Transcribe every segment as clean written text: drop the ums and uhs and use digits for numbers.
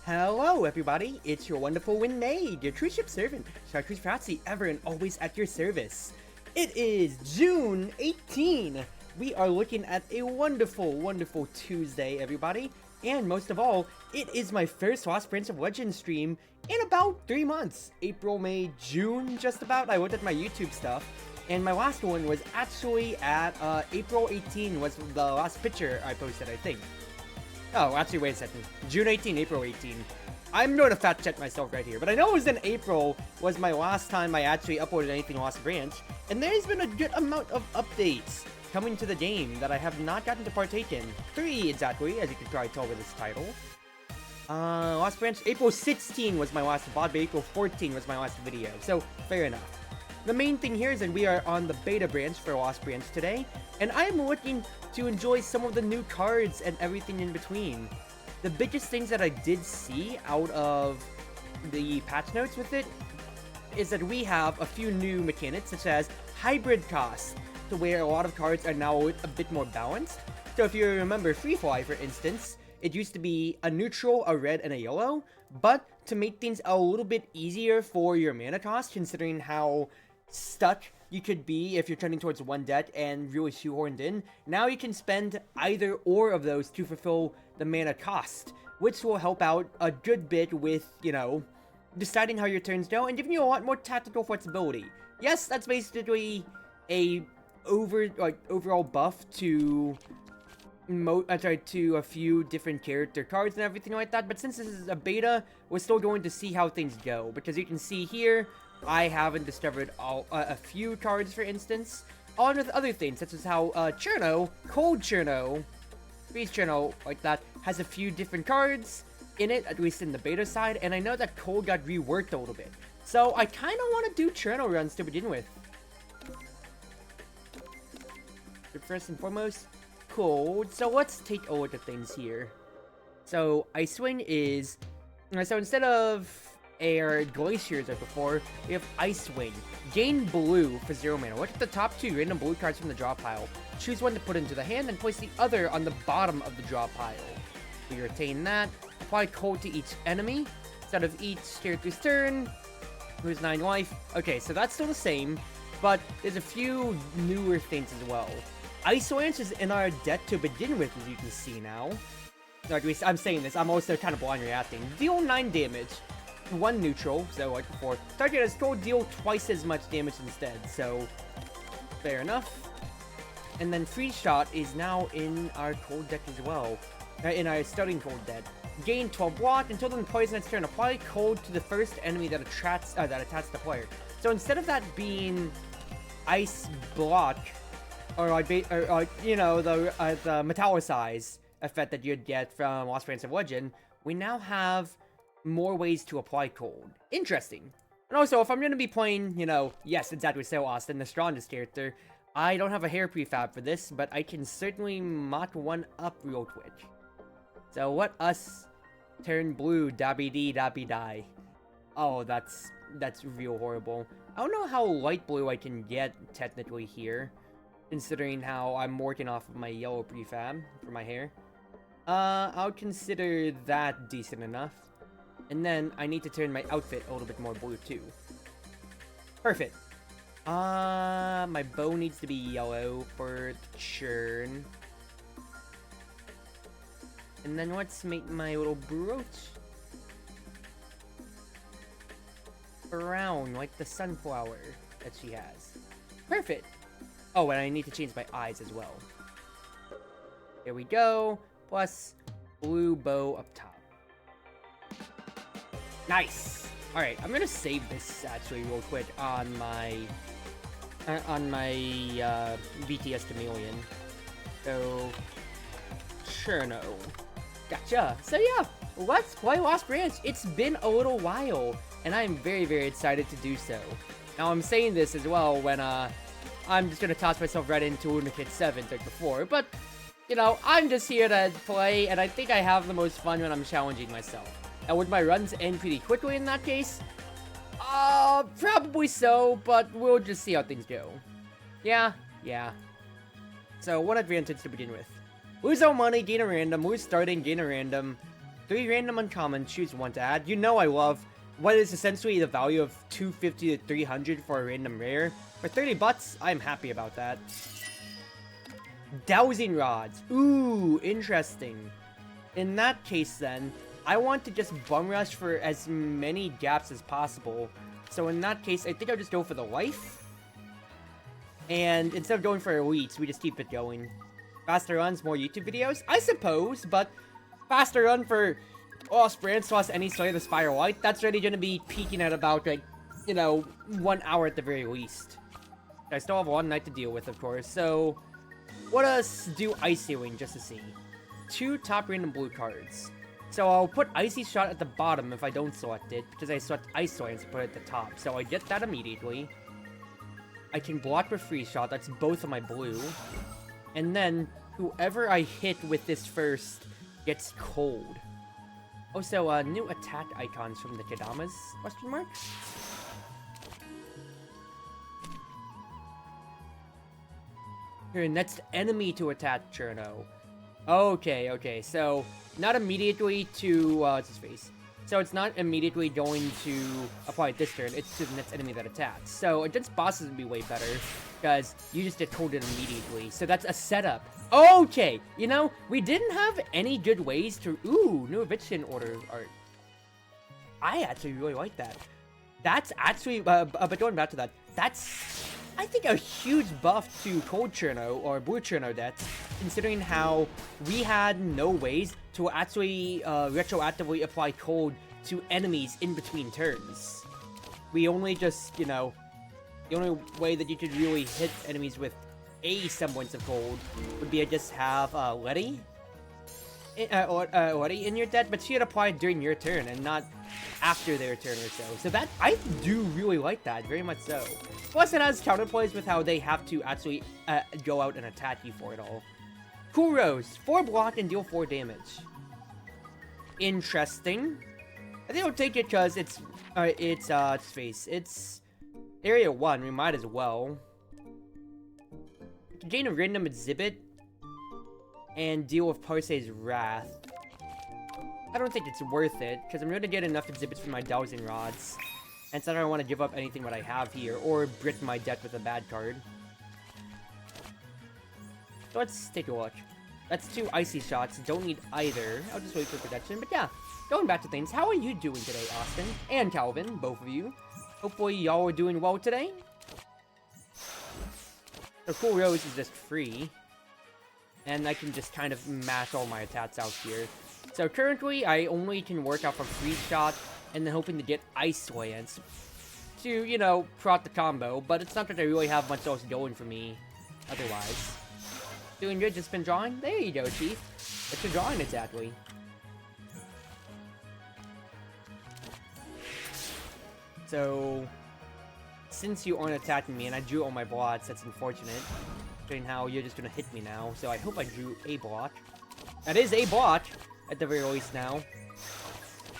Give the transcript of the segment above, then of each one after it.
Hello everybody, it's your Wonderful Wind Mage, your true ship servant, Chartreuse Proxy, ever and always at your service. It is June 18. We are looking at a wonderful Tuesday, everybody. And most of all, it is my first Lost Prince of Legends stream in about 3 months. April, May, June, just about. I looked at my YouTube stuff. And my last one was actually at April 18 was the last picture I posted, I think. Oh, actually, wait a second. June 18, April 18. I'm going to fact check myself right here, but I know it was in April was my last time I actually uploaded anything Lost Branch, and there's been a good amount of updates coming to the game that I have not gotten to partake in. 3 exactly, as you can probably tell with this title. Lost Branch, April 16 was my last VOD, but April 14 was my last video, so fair enough. The main thing here is that we are on the beta branch for Lost Branch today, and I am looking to enjoy some of the new cards and everything in between. The biggest things that I did see out of the patch notes with it is that we have a few new mechanics, such as hybrid cost, to where a lot of cards are now a bit more balanced. So if you remember Free Fly, for instance, it used to be a neutral, a red, and a yellow, but to make things a little bit easier for your mana cost, considering how stuck you could be if you're trending towards one deck and really shoehorned in, now you can spend either or of those to fulfill the mana cost, which will help out a good bit with, you know, deciding how your turns go and giving you a lot more tactical flexibility. Yes, that's basically a overall buff to to a few different character cards and everything like that, but since this is a beta, we're still going to see how things go, because you can see here, I haven't discovered a few cards, for instance, along with other things, such as how Cherno, Cold Cherno, Freeze Cherno, like that, has a few different cards in it, at least in the beta side, and I know that Cold got reworked a little bit. So I kind of want to do Cherno runs to begin with. But first and foremost, Cold. So let's take a look at things here. So Ice Wing is, so instead of air glaciers like before, we have Ice Wing. Gain blue for 0 mana. Look at the top 2 random blue cards from the draw pile. Choose one to put into the hand and place the other on the bottom of the draw pile. We retain that. Apply cold to each enemy. Instead of each character's turn. Lose 9 life. Okay, so that's still the same, but there's a few newer things as well. Ice Lance is in our deck to begin with, as you can see now. Or at least I'm saying this, I'm also kind of blind reacting. Deal 9 damage. 1 neutral, so like before. Target has cold, deal twice as much damage instead, so fair enough. And then Freeze Shot is now in our cold deck as well. In our starting cold deck. Gain 12 block until then poison its turn. Apply cold to the first enemy that attacks the player. So instead of that being ice block, or you know, the metallicize effect that you'd get from Lost Prince of Legend, we now have more ways to apply cold. Interesting. And also, if I'm going to be playing, you know, yes, exactly so, Austin, the strongest character, I don't have a hair prefab for this, but I can certainly mock one up real quick. So let us turn blue, dabby dee, dabby die. Oh, that's real horrible. I don't know how light blue I can get, technically, here, considering how I'm working off of my yellow prefab for my hair. I'll consider that decent enough. And then I need to turn my outfit a little bit more blue too. Perfect. My bow needs to be yellow for the churn. And then let's make my little brooch brown, like the sunflower that she has. Perfect. Oh, and I need to change my eyes as well. There we go. Plus blue bow up top. Nice! Alright, I'm gonna save this actually real quick on my BTS Chameleon. So Cherno. Gotcha. So yeah, let's play Lost Branch. It's been a little while, and I'm very excited to do so. Now I'm saying this as well when I'm just gonna toss myself right into Lunicate 7 like before, but you know, I'm just here to play, and I think I have the most fun when I'm challenging myself. And would my runs end pretty quickly in that case? Probably so, but we'll just see how things go. Yeah. So, one advantage to begin with. Lose all money, gain a random. Lose starting, gain a random. 3 random uncommon, choose 1 to add. You know I love what is essentially the value of 250 to 300 for a random rare. For 30 bucks, I'm happy about that. Dowsing rods. Ooh, interesting. In that case then, I want to just bum rush for as many gaps as possible. So in that case, I think I'll just go for the life. And instead of going for elites, we just keep it going. Faster runs, more YouTube videos? I suppose, but faster run for Lost Branch plus any Slay the Spire White, that's already going to be peaking at about, like, you know, 1 hour at the very least. I still have 1 night to deal with, of course, so let us do Icy Wing just to see. 2 top random blue cards. So I'll put Icy Shot at the bottom if I don't select it, because I select Ice Lance to put it at the top, so I get that immediately. I can block with Freeze Shot, that's both of my blue. And then, whoever I hit with this first gets cold. Also, new attack icons from the Kadamas? Question mark? Your next enemy to attack Cherno. Okay, so not immediately to, what's his face? So it's not immediately going to apply this turn, it's to the next enemy that attacks. So against bosses would be way better, because you just get cold immediately. So that's a setup. Okay, you know, we didn't have any good ways to, ooh, new eviction order art. I actually really like that. That's actually, but going back to that, that's, I think, a huge buff to Cold Cherno, or Blue Cherno decks, considering how we had no ways to actually retroactively apply cold to enemies in between turns. We only just, you know, the only way that you could really hit enemies with a semblance of cold would be to just have Letty in your deck, but she had applied during your turn and not after their turn or so. So that, I do really like that, very much so. Plus it has counterplays with how they have to actually go out and attack you for it all. Cool Rose, 4 block and deal 4 damage. Interesting. I think I'll take it because it's Area 1, we might as well. Gain a random exhibit and deal with Parse's Wrath. I don't think it's worth it, because I'm going to get enough exhibits from my Dowsing Rods. And so I don't want to give up anything what I have here, or brick my deck with a bad card. So let's take a look. That's 2 Icy Shots, don't need either. I'll just wait for protection, but yeah. Going back to things, how are you doing today, Austin? And Calvin, both of you. Hopefully y'all are doing well today. The Cool Rose is just free. And I can just kind of mash all my attacks out here. So currently, I only can work out for Freeze Shot, and then hoping to get Ice Lance to, you know, prot the combo, but it's not that I really have much else going for me otherwise. Doing good, just been drawing? There you go, Chief. What's your drawing exactly? So, since you aren't attacking me and I drew all my blocks, that's unfortunate. Considering how you're just gonna hit me now, so I hope I drew a block. That is a block, at the very least now.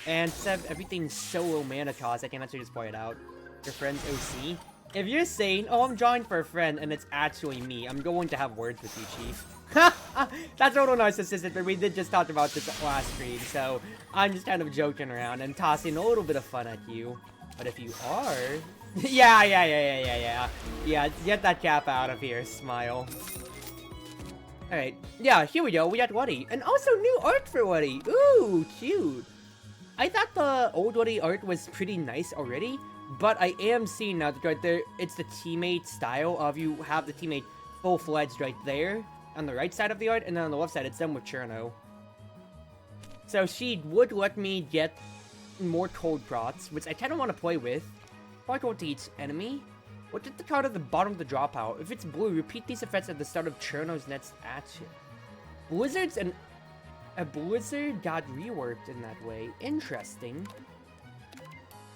And instead of everything so low mana cost, I can actually just play it out. Your friend's OC. If you're saying, oh, I'm drawing for a friend, and it's actually me, I'm going to have words with you, Chief. That's a little narcissistic, but we did just talk about this last stream, so I'm just kind of joking around and tossing a little bit of fun at you. But if you are... Yeah, get that cap out of here, smile. Alright, yeah, here we go, we got Woody. And also new art for Woody. Ooh, cute. I thought the old Woody art was pretty nice already, but I am seeing now that right there, it's the teammate style of you have the teammate full-fledged right there on the right side of the art, and then on the left side it's them with Cherno. So she would let me get more cold prots, which I kind of want to play with. Probably go to each enemy. Look at the card at the bottom of the dropout. If it's blue, repeat these effects at the start of Cherno's next action. Blizzards and a blizzard got reworked in that way. Interesting.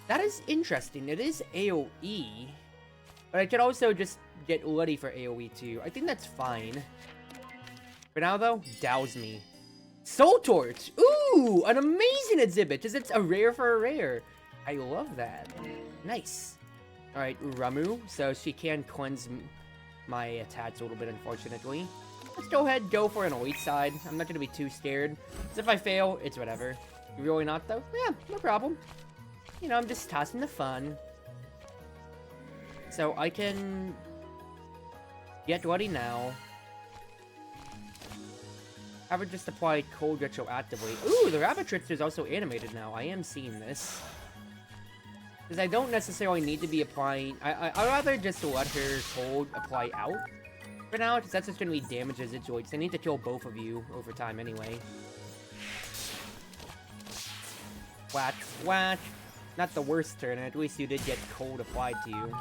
That is interesting. It is AoE. But I could also just get ready for AoE too. I think that's fine. For now though, douse me. Soul Torch! Ooh! An amazing exhibit! Because it's a rare for a rare. I love that. Nice. Alright, Ramu. So she can cleanse my attacks a little bit, unfortunately. Let's go ahead, go for an elite side. I'm not going to be too scared. Because if I fail, it's whatever. Really not, though? Yeah, no problem. You know, I'm just tossing the fun. So I can get ready now. Have it just apply cold retroactively. Ooh, the rabbit trickster is also animated now. I am seeing this. Because I don't necessarily need to be applying... I'd rather just let her cold apply out for now, because that's just going to be damage residual. I need to kill both of you over time anyway. Whack, whack. Not the worst turn, at least you did get cold applied to you.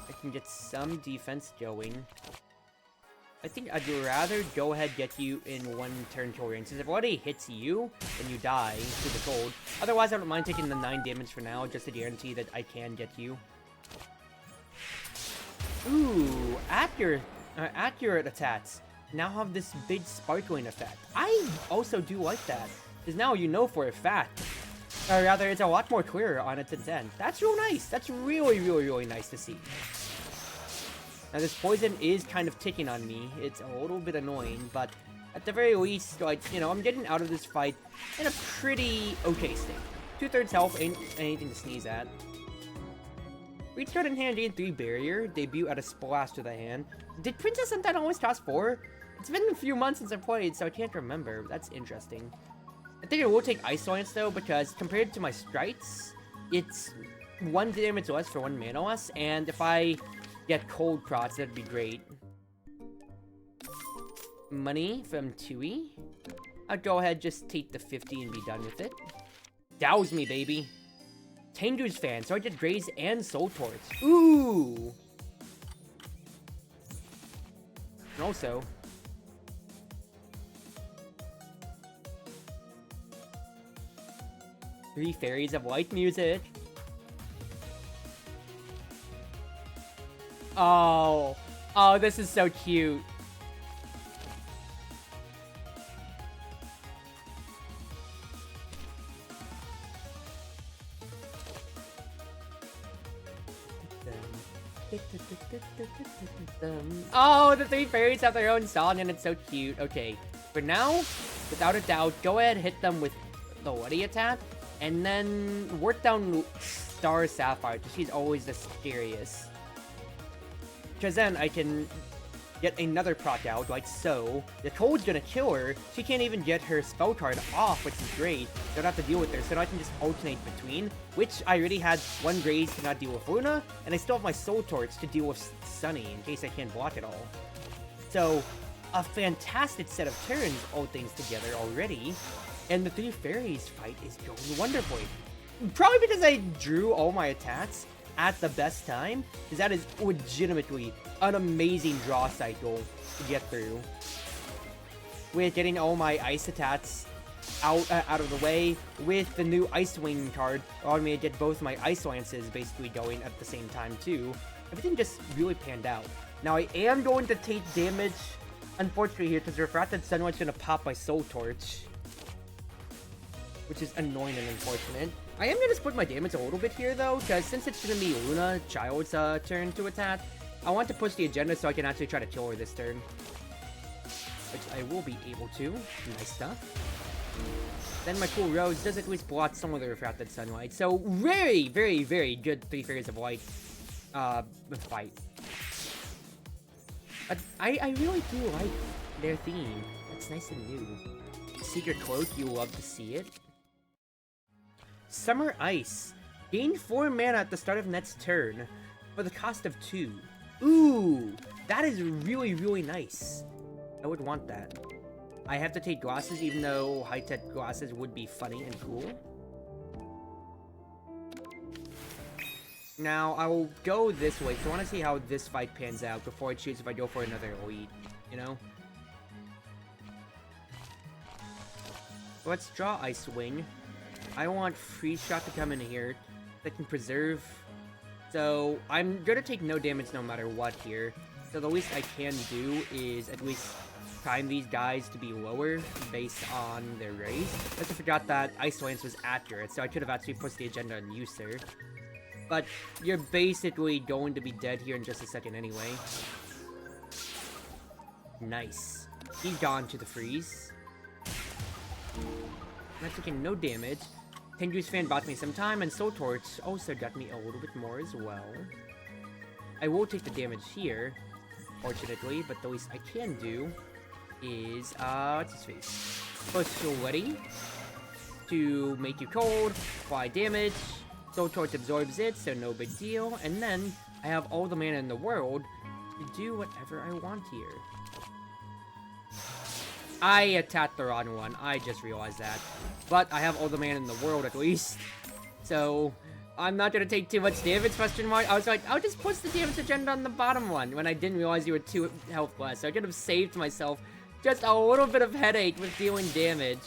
I can get some defense going. I think I'd rather go ahead get you in one turn kill range. Since if it already hits you, then you die to the cold. Otherwise, I don't mind taking the 9 damage for now, just to guarantee that I can get you. Ooh, accurate attacks now have this big sparkling effect. I also do like that, because now you know for a fact. Or rather, it's a lot more clearer on its intent. That's real nice. That's really, really, really nice to see. Now, this poison is kind of ticking on me. It's a little bit annoying, but at the very least, like, you know, I'm getting out of this fight in a pretty okay state. 2/3 health ain't anything to sneeze at. Reach card in hand, gain 3 barrier. Debut at a splash to the hand. Did Princess Sentai always cost 4? It's been a few months since I played, so I can't remember. That's interesting. I think I will take Ice Lance, though, because compared to my Strites, it's 1 damage less for 1 mana less, and if I get Cold Prots, that'd be great. Money from Touhou. I'll go ahead, just take the 50 and be done with it. Douse me, baby. Tengu's fan, so I did Graze and Soul Torch. Ooh! And also... Three Fairies of Light music. Oh, this is so cute. Oh, the 3 fairies have their own song and it's so cute. Okay, for now, without a doubt, go ahead, hit them with the Woody attack, and then work down Star Sapphire, because she's always the scariest. Because then I can get another proc out, like so. The cold's gonna kill her. She can't even get her spell card off, which is great. Don't have to deal with her, so now I can just alternate between. Which I already had 1 Graze to not deal with Luna, and I still have my Soul Torch to deal with Sunny, in case I can't block it all. So, a fantastic set of turns, all things together already. And the 3 fairies fight is going wonderfully. Probably because I drew all my attacks at the best time, because that is legitimately an amazing draw cycle to get through. With getting all my ice attacks out of the way, with the new Ice Wing card allowing me to get both my Ice Lances basically going at the same time too. Everything just really panned out. Now I am going to take damage, unfortunately here, because the Refracted Sunlight's going to pop my Soul Torch, which is annoying and unfortunate. I am going to split my damage a little bit here, though, because since it's going to be Luna Child's turn to attack, I want to push the agenda so I can actually try to kill her this turn. Which I will be able to. Nice stuff. Then my cool Rose does at least block some of the Refracted Sunlight. So, very, very, very good 3 Fairies of Light fight. But I really do like their theme. It's nice and new. Secret Cloak, you love to see it. Summer Ice. Gain 4 mana at the start of next turn for the cost of 2. Ooh, that is really, really nice. I would want that. I have to take glasses, even though high-tech glasses would be funny and cool. Now, I will go this way, because I want to see how this fight pans out before I choose if I go for another lead, you know? Let's draw Ice Wing. I want Free Shot to come in here that can preserve. So I'm gonna take no damage no matter what here. So the least I can do is at least time these guys to be lower based on their raise. I just forgot that Ice Lance was accurate, so I could have actually pushed the agenda on you, sir. But you're basically going to be dead here in just a second anyway. Nice. He's gone to the freeze. Not taking no damage. Tenju's fan bought me some time, and Soul Torch also got me a little bit more as well. I will take the damage here, fortunately, but the least I can do is, what's his face? Push Sweaty to make you cold, apply damage. Soul Torch absorbs it, so no big deal. And then I have all the mana in the world to do whatever I want here. I attacked the wrong one. I just realized that. But I have all the mana in the world at least. So I'm not gonna take too much damage, question mark. I was like, I'll just push the damage agenda on the bottom one when I didn't realize you were 2 health less. So I could have saved myself just a little bit of headache with dealing damage.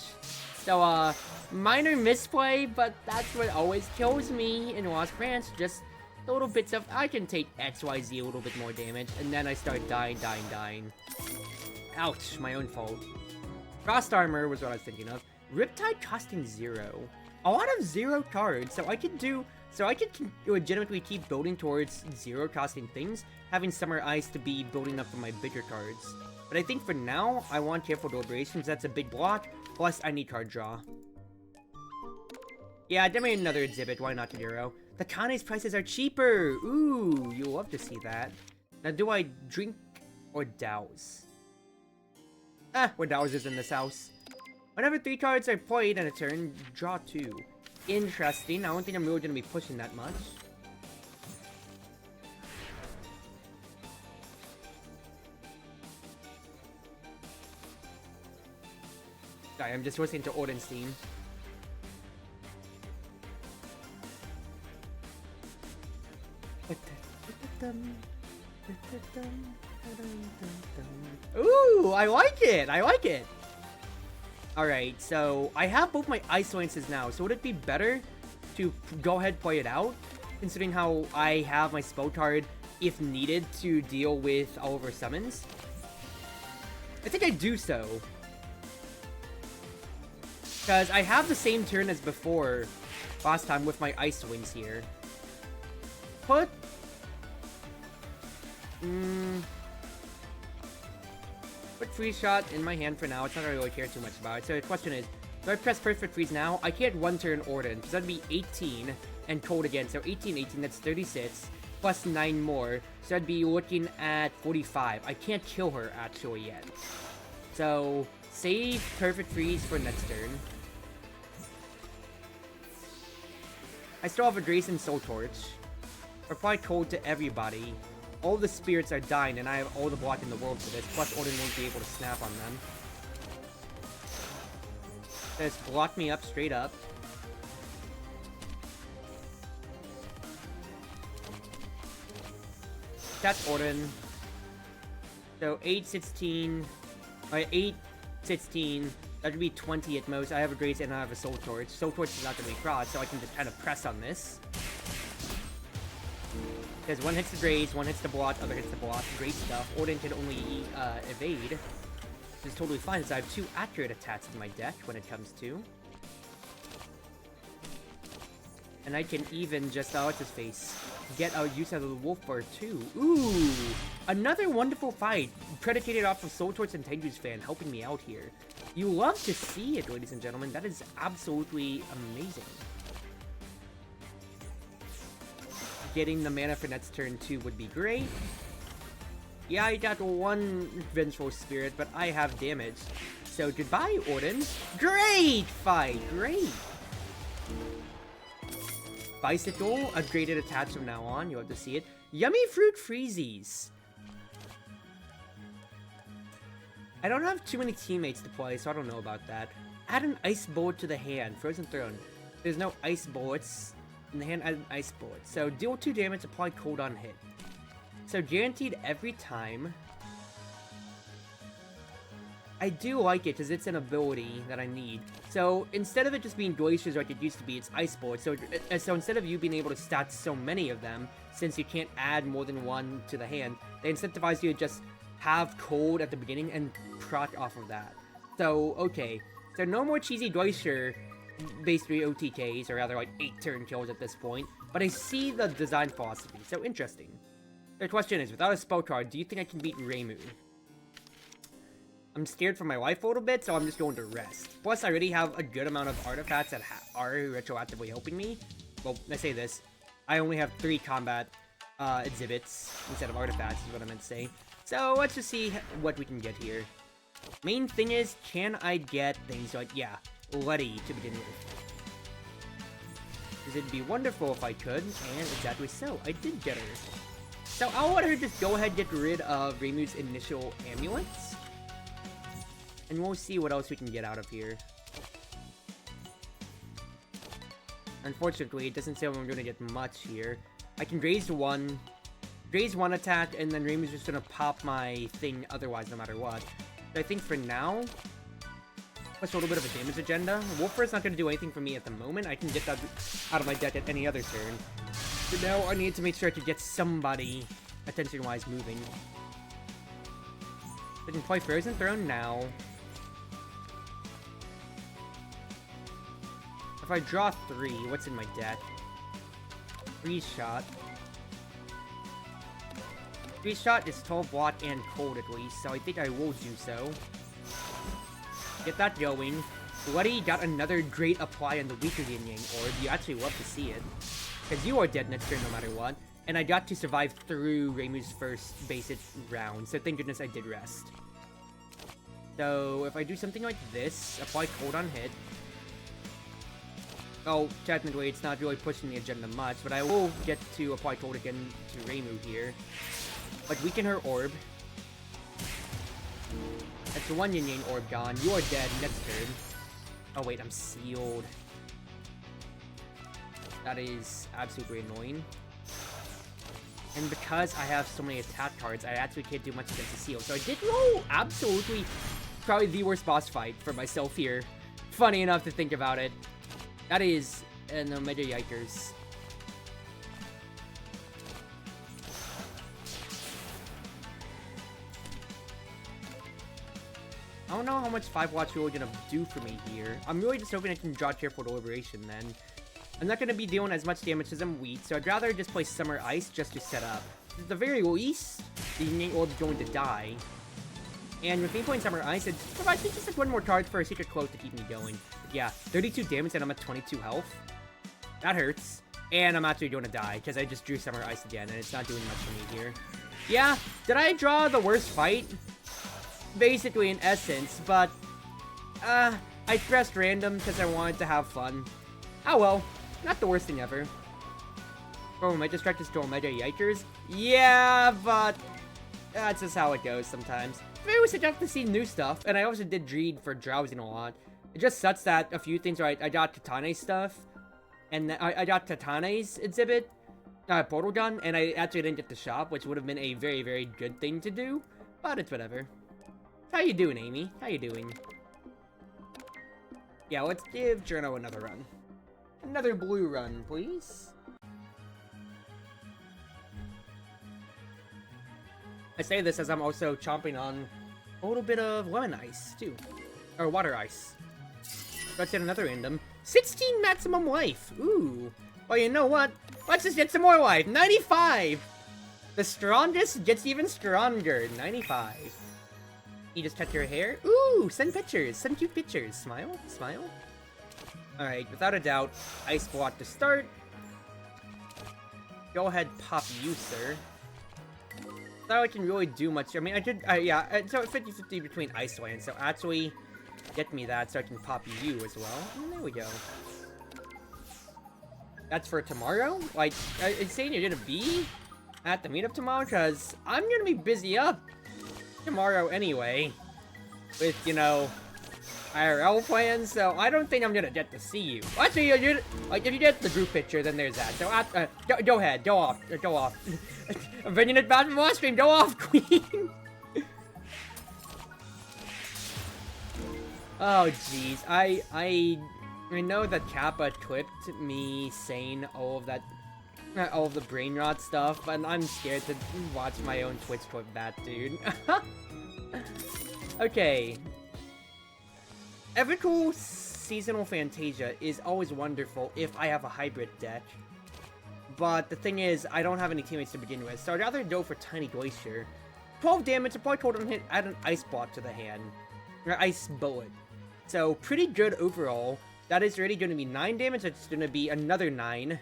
So, minor misplay, but that's what always kills me in Lost Branch. Just the little bits of, I can take XYZ a little bit more damage, and then I start dying. Ouch, my own fault. Frost Armor was what I was thinking of. Riptide costing 0. A lot of 0 cards, so I can legitimately keep building towards 0 costing things, having Summer Ice to be building up for my bigger cards. But I think for now, I want Careful Deliberations, that's a big block, plus I need card draw. Yeah, definitely another exhibit, why not 0? The Kane's prices are cheaper! Ooh, you'll love to see that. Now, do I drink or douse? We're dowsers in this house. Whenever 3 cards are played in a turn, draw 2. Interesting. I don't think I'm really going to be pushing that much. Sorry, I'm just listening to Odin's theme. Ooh, I like it! I like it! Alright, so I have both my Ice Lances now, so would it be better to go ahead and play it out? Considering how I have my spell card, if needed, to deal with all of her summons? I think I do so. Because I have the same turn as before, last time, with my Ice Wings here. Put Freeze Shot in my hand for now. It's not really care too much about it. So the question is, do I press Perfect Freeze now? I can't one turn Orden, because that'd be 18 and cold again. So 18, that's 36, plus 9 more. So I'd be looking at 45. I can't kill her actually yet. So save Perfect Freeze for next turn. I still have a Grayson Soul Torch. Apply cold to everybody. All the spirits are dying, and I have all the block in the world for this, plus Odin won't be able to snap on them. Just block me up straight up. That's Odin. So 8, 16... Alright, 8, 16... That would be 20 at most. I have a Grace and I have a Soul Torch. Soul Torch is not going to be crossed, so I can just kind of press on this. Because one hits the Grace, one hits the block, other hits the block. Great stuff. Odin can only evade, which is totally fine, so I have 2 accurate attacks in my deck when it comes to. And I can even just, what's his face, get a use out of the Wolf Bar too. Ooh! Another wonderful fight, predicated off of Soul Torch and Tenju's fan, helping me out here. You love to see it, ladies and gentlemen. That is absolutely amazing. Getting the mana for next turn 2 would be great. Yeah, I got 1 Vengeful Spirit, but I have damage. So goodbye, Odin. Great fight! Great! Bicycle, upgraded attach from now on. You have to see it. Yummy Fruit Freezies. I don't have too many teammates to play, so I don't know about that. Add an Ice Bullet to the hand. Frozen Throne. There's no Ice Bullets in the hand. Add an Ice Bullet. So deal 2 damage, apply cold on hit. So guaranteed every time. I do like it because it's an ability that I need. So instead of it just being glaciers like it used to be, it's Ice Bullets. So instead of you being able to stat so many of them, since you can't add more than 1 to the hand, they incentivize you to just have cold at the beginning and proc off of that. So, okay. So no more cheesy glacier base 3 OTKs, or rather like 8 turn kills at this point. But I see the design philosophy, so interesting. The question is, without a spell card, do you think I can beat Reimu? I'm scared for my life a little bit, so I'm just going to rest. Plus, I already have a good amount of artifacts that are retroactively helping me. Well, I say this. I only have 3 combat exhibits instead of artifacts, is what I meant to say. So, let's just see what we can get here. Main thing is, can I get things like, yeah, Letty to begin with. Because it'd be wonderful if I could, and exactly so, I did get her. So, I'll let her just go ahead and get rid of Reimu's initial amulets. And we'll see what else we can get out of here. Unfortunately, it doesn't say I'm going to get much here. I can raise one attack, and then Reimu's just going to pop my thing otherwise, no matter what. But I think for now, plus a little bit of a damage agenda. Wolfer's not going to do anything for me at the moment. I can get that out of my deck at any other turn. But now I need to make sure to get somebody attention-wise moving. I can play Frozen Throne now. If I draw 3, what's in my deck? Freeze Shot. Freeze Shot is 12 watt and cold at least, so I think I will do so. Get that going. Bloody got another great apply on the weaker Yin Yang Orb. You actually love to see it. Because you are dead next turn no matter what. And I got to survive through Reimu's first basic round, so thank goodness I did rest. So, if I do something like this, apply cold on hit. Oh, technically it's not really pushing the agenda much, but I will get to apply cold again to Reimu here. Like, weaken her orb. That's the 1 Yin Yang orb gone. You are dead next turn. Oh wait, I'm sealed. That is absolutely annoying. And because I have so many attack cards, I actually can't do much against the seal. So I did roll absolutely probably the worst boss fight for myself here. Funny enough to think about it. That is an Omega Yikers. I don't know how much 5 watts really gonna do for me here. I'm really just hoping I can draw Tearful Deliberation then. I'm not gonna be dealing as much damage as I'm weak, so I'd rather just play Summer Ice just to set up. At the very least, the Yin Yang Orb is going to die. And with me playing Summer Ice, it provides me just like 1 more card for a Secret Cloak to keep me going. But yeah, 32 damage and I'm at 22 health. That hurts. And I'm actually going to die, because I just drew Summer Ice again, and it's not doing much for me here. Yeah, did I draw the worst fight? Basically, in essence, but... I pressed random because I wanted to have fun. Oh well, not the worst thing ever. Oh, my Destructive Storm Mega Yikers? Yeah, but... that's just how it goes sometimes. Maybe we should have to see new stuff, and I also did Dreed for drowsing a lot. It just sucks that a few things are I got Tatane's stuff, and I got Tatane's exhibit, Portal Gun, and I actually didn't get the shop, which would have been a very, very good thing to do, but it's whatever. How you doing, Amy? How you doing? Yeah, let's give Journo another run. Another blue run, please. I say this as I'm also chomping on a little bit of lemon ice, too. Or water ice. Let's get another random. 16 maximum life! Ooh. Well, you know what? Let's just get some more life! 95! The strongest gets even stronger. 95. You just touch your hair? Ooh! Send pictures! Send cute pictures! Smile? Smile? Alright, without a doubt, Ice Block to start. Go ahead, pop you, sir. Thought I can really do much. I mean, I did, yeah, so 50-50 between Ice Land, so actually get me that so I can pop you as well. And there we go. That's for tomorrow? Like, it's saying you're gonna be at the meetup tomorrow? Because I'm gonna be busy up tomorrow anyway. With, you know, IRL plans, so I don't think I'm gonna get to see you. Actually, like, if you get the group picture, then there's that. So, go ahead, go off, go off. I'm bringing it back from last stream, go off, queen! Oh, jeez, I know that Kappa clipped me saying all of that, all of the brain rot stuff, but I'm scared to watch my own Twitch clip that, dude. Okay. Evercool Seasonal Fantasia is always wonderful if I have a hybrid deck. But the thing is, I don't have any teammates to begin with, so I'd rather go for Tiny Glacier. 12 damage, and probably cold on hit, add an ice block to the hand. Or ice bullet. So, pretty good overall. That is already going to be 9 damage, that's going to be another 9.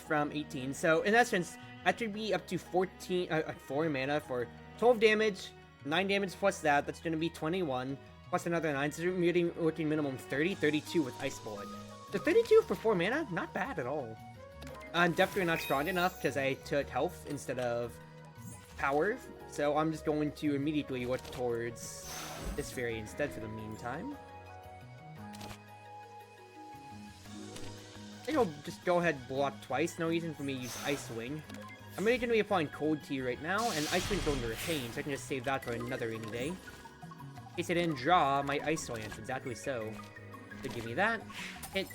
From 18. So, in essence, that should be up to 4 mana for 12 damage, 9 damage plus that, that's going to be 21, plus another 9, so we're looking minimum 30, 32 with Ice Bullet. So 32 for 4 mana, not bad at all. I'm definitely not strong enough because I took health instead of power, so I'm just going to immediately look towards this fairy instead for the meantime. I think I'll just go ahead and block twice, no reason for me to use Ice Wing. I'm really going to be applying Cold to you right now, and Ice Wing's going to retain, so I can just save that for another rainy day. In case I didn't draw my Ice Lance, exactly so. So give me that. Hit.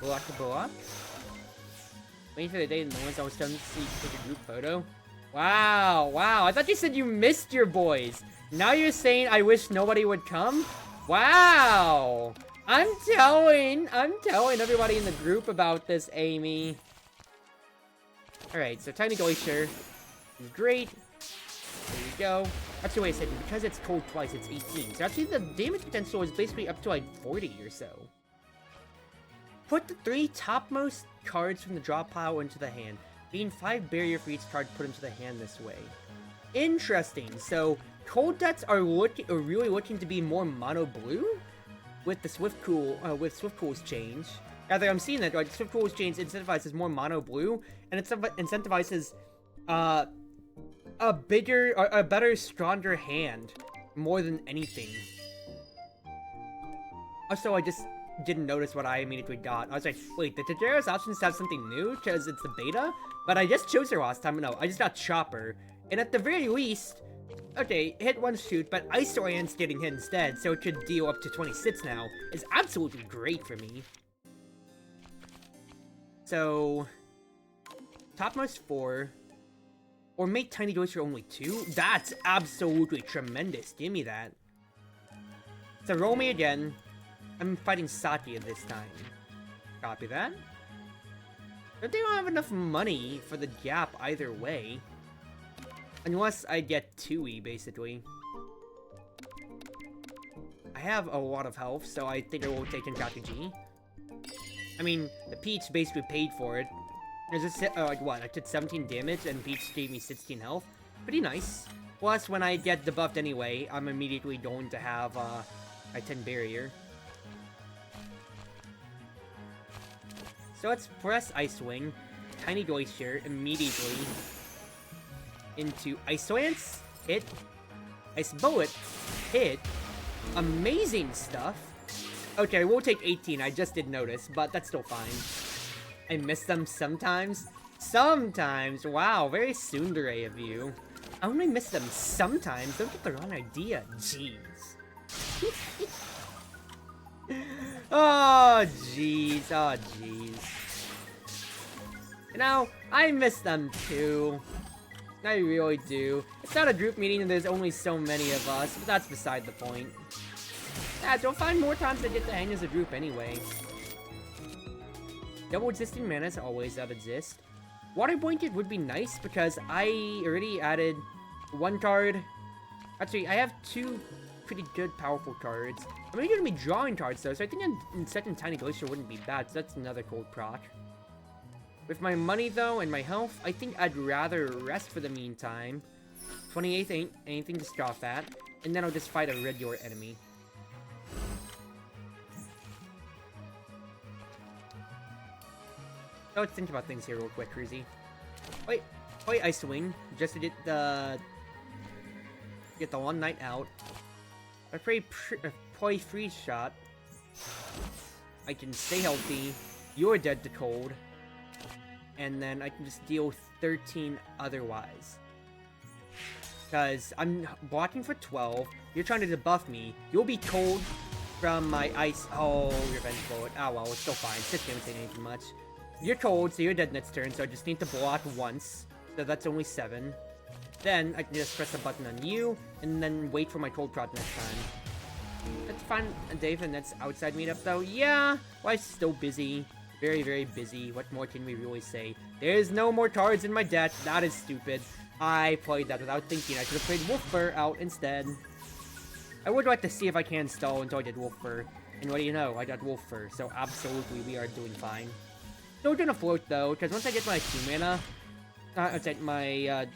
Block to block. Waiting for the day no one's always done to see take a group photo. Wow, I thought you said you missed your boys. Now you're saying I wish nobody would come? Wow! I'm telling everybody in the group about this, Amy. Alright, so Tiny Glacier is great. There we go. Actually, wait a second. Because it's cold twice, it's 18. So actually, the damage potential is basically up to like 40 or so. Put the 3 topmost cards from the draw pile into the hand. Gain 5 barrier for each card put into the hand this way. Interesting. So, cold decks are really looking to be more mono blue with the Swift Cool's change. Rather, I'm seeing that, like, Swift Cool's change incentivizes more mono blue, and it incentivizes a bigger, or a better, stronger hand more than anything. Also, I just didn't notice what I immediately got. I was like, wait, did Tajero's options have something new? Because it's the beta? But I just chose her last time. No, I just got Chopper. And at the very least, okay, hit 1 shoot, but Ice Lance getting hit instead, so it could deal up to 26 now, is absolutely great for me. So, topmost 4, or make Tiny Glacier only 2? That's absolutely tremendous. Give me that. So roll me again. I'm fighting Satya this time. Copy that. But they don't have enough money for the gap either way. Unless I get Touhou, basically. I have a lot of health, so I think I will take in G. I mean, the Peach basically paid for it. There's a like what? I took 17 damage and Peach gave me 16 health. Pretty nice. Plus, when I get debuffed anyway, I'm immediately going to have my 10 barrier. So let's press Ice Wing, Tiny Glacier immediately into Ice Lance, hit, Ice Bullet, hit, amazing stuff. Okay, we'll take 18, I just did notice, but that's still fine. I miss them sometimes. Sometimes, wow, very tsundere of you. I only miss them sometimes, don't get the wrong idea, jeez. Oh, jeez, oh, jeez. You know, I miss them too. I really do. It's not a group meeting and there's only so many of us, but that's beside the point. Yeah, you'll find more times to get to hang as a group anyway. Double existing mana as always that exist. Water Blanket would be nice because I already added 1 card. Actually, I have 2 pretty good powerful cards. I'm really going to be drawing cards though, so I think in second Tiny Glacier wouldn't be bad, so that's another cold proc. With my money though, and my health, I think I'd rather rest for the meantime. 28th ain't anything to scoff at, and then I'll just fight a regular enemy. So let's think about things here real quick, Cruzy. Wait, Ice Wing, just to get the one night out. I play Freeze Shot. I can stay healthy. You're dead to cold. And then I can just deal 13 otherwise. Because I'm blocking for 12. You're trying to debuff me. You'll be cold from my ice. Oh, Revenge Bullet. Oh well, it's still fine. It's just gonna say anything much. You're cold, so you're dead next turn, so I just need to block once. So that's only 7. Then I can just press a button on you, and then wait for my cold prod next time. That's fine, Dave, and that's outside meetup though. Yeah, life's still busy. Very, very busy. What more can we really say? There's no more cards in my deck. That is stupid. I played that without thinking. I should have played Wolfer out instead. I would like to see if I can stall until I did Wolfer. And what do you know? I got Wolfer. So absolutely, we are doing fine. Still gonna float though, because once I get my 2-mana... my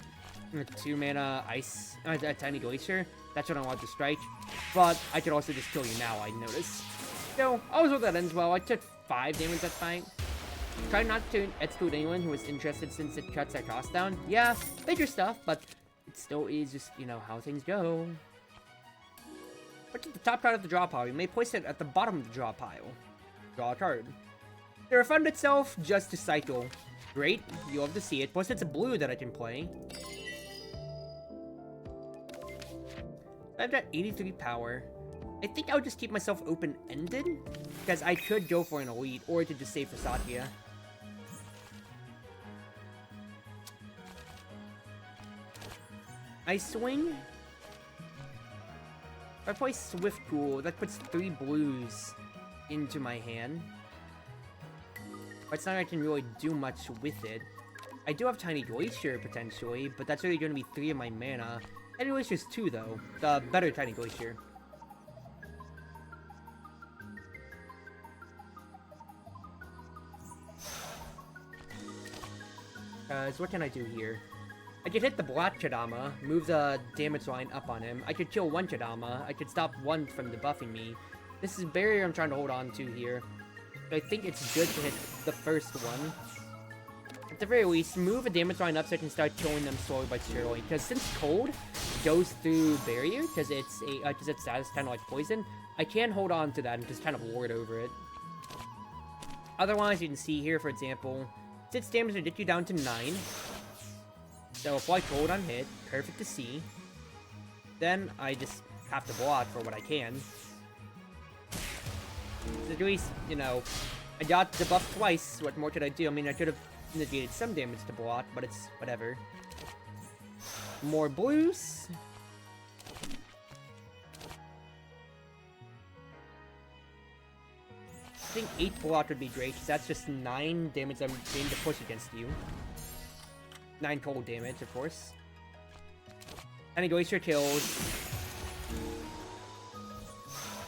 2-mana Ice... Tiny Glacier, that's what I want to strike. But I could also just kill you now, I noticed. So, I was hope that ends well. I took 5 damage that fight. Try not to exclude anyone who is interested since it cuts our cost down. Yeah, bigger stuff, but it still is just, you know, how things go. Look at the top card of the draw pile. You may place it at the bottom of the draw pile. Draw a card. The refund itself, just to cycle. Great, you love to see it. Plus it's a blue that I can play. I've got 83 power. I think I'll just keep myself open-ended, because I could go for an elite, or I could just save for Satya. Ice Swing? If I play Swift Cool, that puts 3 blues into my hand. But it's not like I can really do much with it. I do have Tiny Glacier, potentially, but that's really going to be 3 of my mana. Tiny Glacier's 2, though. The better Tiny Glacier. So what can I do here? I could hit the black Kadama, move the damage line up on him. I could kill 1 Kadama. I could stop 1 from debuffing me. This is a barrier I'm trying to hold on to here. But I think it's good to hit the first one. At the very least, move a damage line up so I can start killing them slowly but surely. Because since cold goes through barrier, because it's its status kind of like poison, I can hold on to that and just kind of lord over it. Otherwise, you can see here, for example, 6 damage to get you down to 9. So apply cold on hit, perfect to see. Then I just have to block for what I can. So at least, you know, I got debuffed twice. What more could I do? I mean, I could have negated some damage to block, but it's whatever. More blues. I think 8 block would be great, because that's just 9 damage I'm going to push against you. 9 cold damage, of course. Tiny Glacier kills.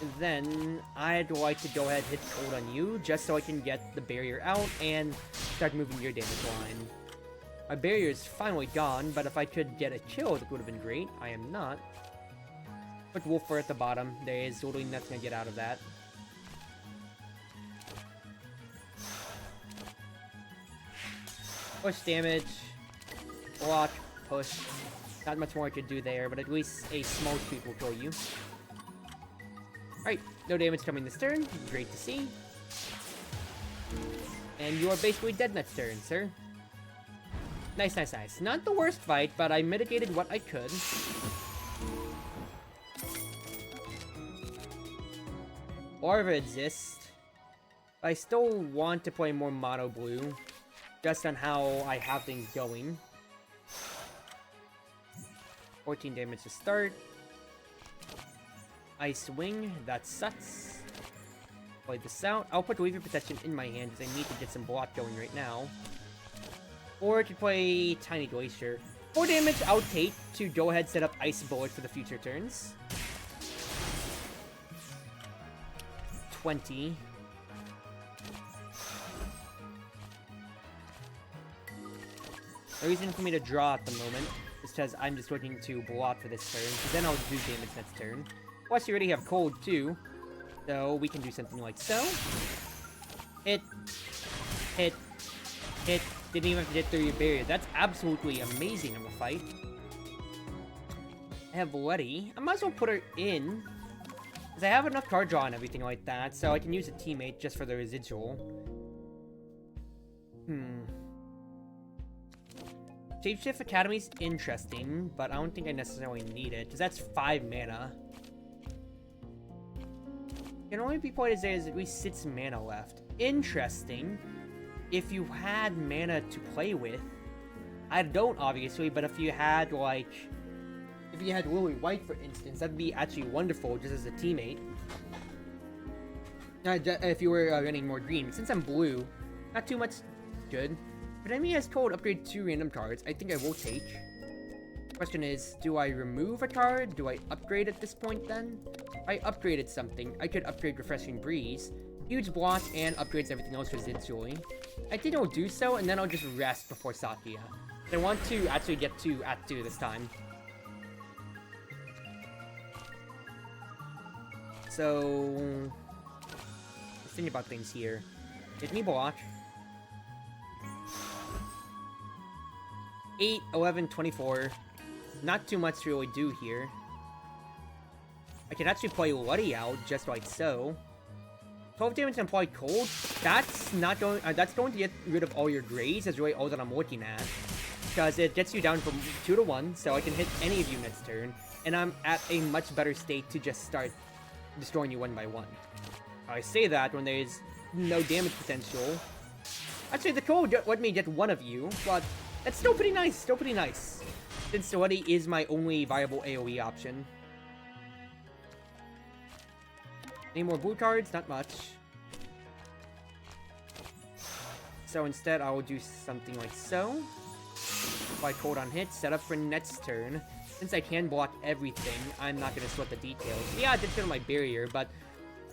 And then I'd like to go ahead and hit cold on you, just so I can get the barrier out and start moving your damage line. My barrier is finally gone, but if I could get a kill, that would have been great. I am not. Put Wolfer at the bottom. There is totally nothing to get out of that. Push damage. Block. Push. Not much more I could do there, but at least a small creep will kill you. Alright, no damage coming this turn. Great to see. And you are basically dead next turn, sir. Nice, nice, nice. Not the worst fight, but I mitigated what I could. Orva exists. I still want to play more mono blue, just on how I have things going. 14 damage to start. Ice Wing, that sucks. Play this out. I'll put Weaver Protection in my hand because I need to get some block going right now. Or I could play Tiny Glacier. 4 damage, I'll take to go ahead set up Ice Bullet for the future turns. 20. The reason for me to draw at the moment is because I'm just looking to block for this turn, because then I'll do damage next turn. Plus, you already have cold, too. So, we can do something like so. Hit. Hit. Hit. Didn't even have to get through your barrier. That's absolutely amazing in the fight. I have Letty. I might as well put her in, because I have enough card draw and everything like that, so I can use a teammate just for the residual. Shapeshift Academy's interesting, but I don't think I necessarily need it, because that's 5 mana. Can only be played as there is at least 6 mana left. Interesting. If you had mana to play with, I don't obviously, but if you had like, if you had Lily White for instance, that'd be actually wonderful just as a teammate. If you were running more green, since I'm blue, Not too much good. But enemy has code upgrade 2 random cards. I think I will take. Question is, do I remove a card? Do I upgrade at this point then? If I upgraded something, I could upgrade Refreshing Breeze, Huge Block, and upgrades everything else residually. I think I'll do so, and then I'll just rest before Sakia. I want to actually get to Act 2 this time. So... let's think about things here. Hit me block. 8, 11, 24. Not too much to really do here. I can actually play Luddy out, just like so. 12 damage and apply cold. That's not going. That's going to get rid of all your grays. Is really all that I'm looking at, because it gets you down from 2 to 1, so I can hit any of you next turn, and I'm at a much better state to just start destroying you one by one. I say that when there's no damage potential. Actually, the cold let me get one of you, but that's still pretty nice. Still pretty nice. Since Luddy is my only viable AoE option. Any more blue cards? Not much. So instead, I will do something like so. Apply cold on hit, set up for next turn. Since I can block everything, I'm not going to sweat the details. Yeah, I did kill my barrier, but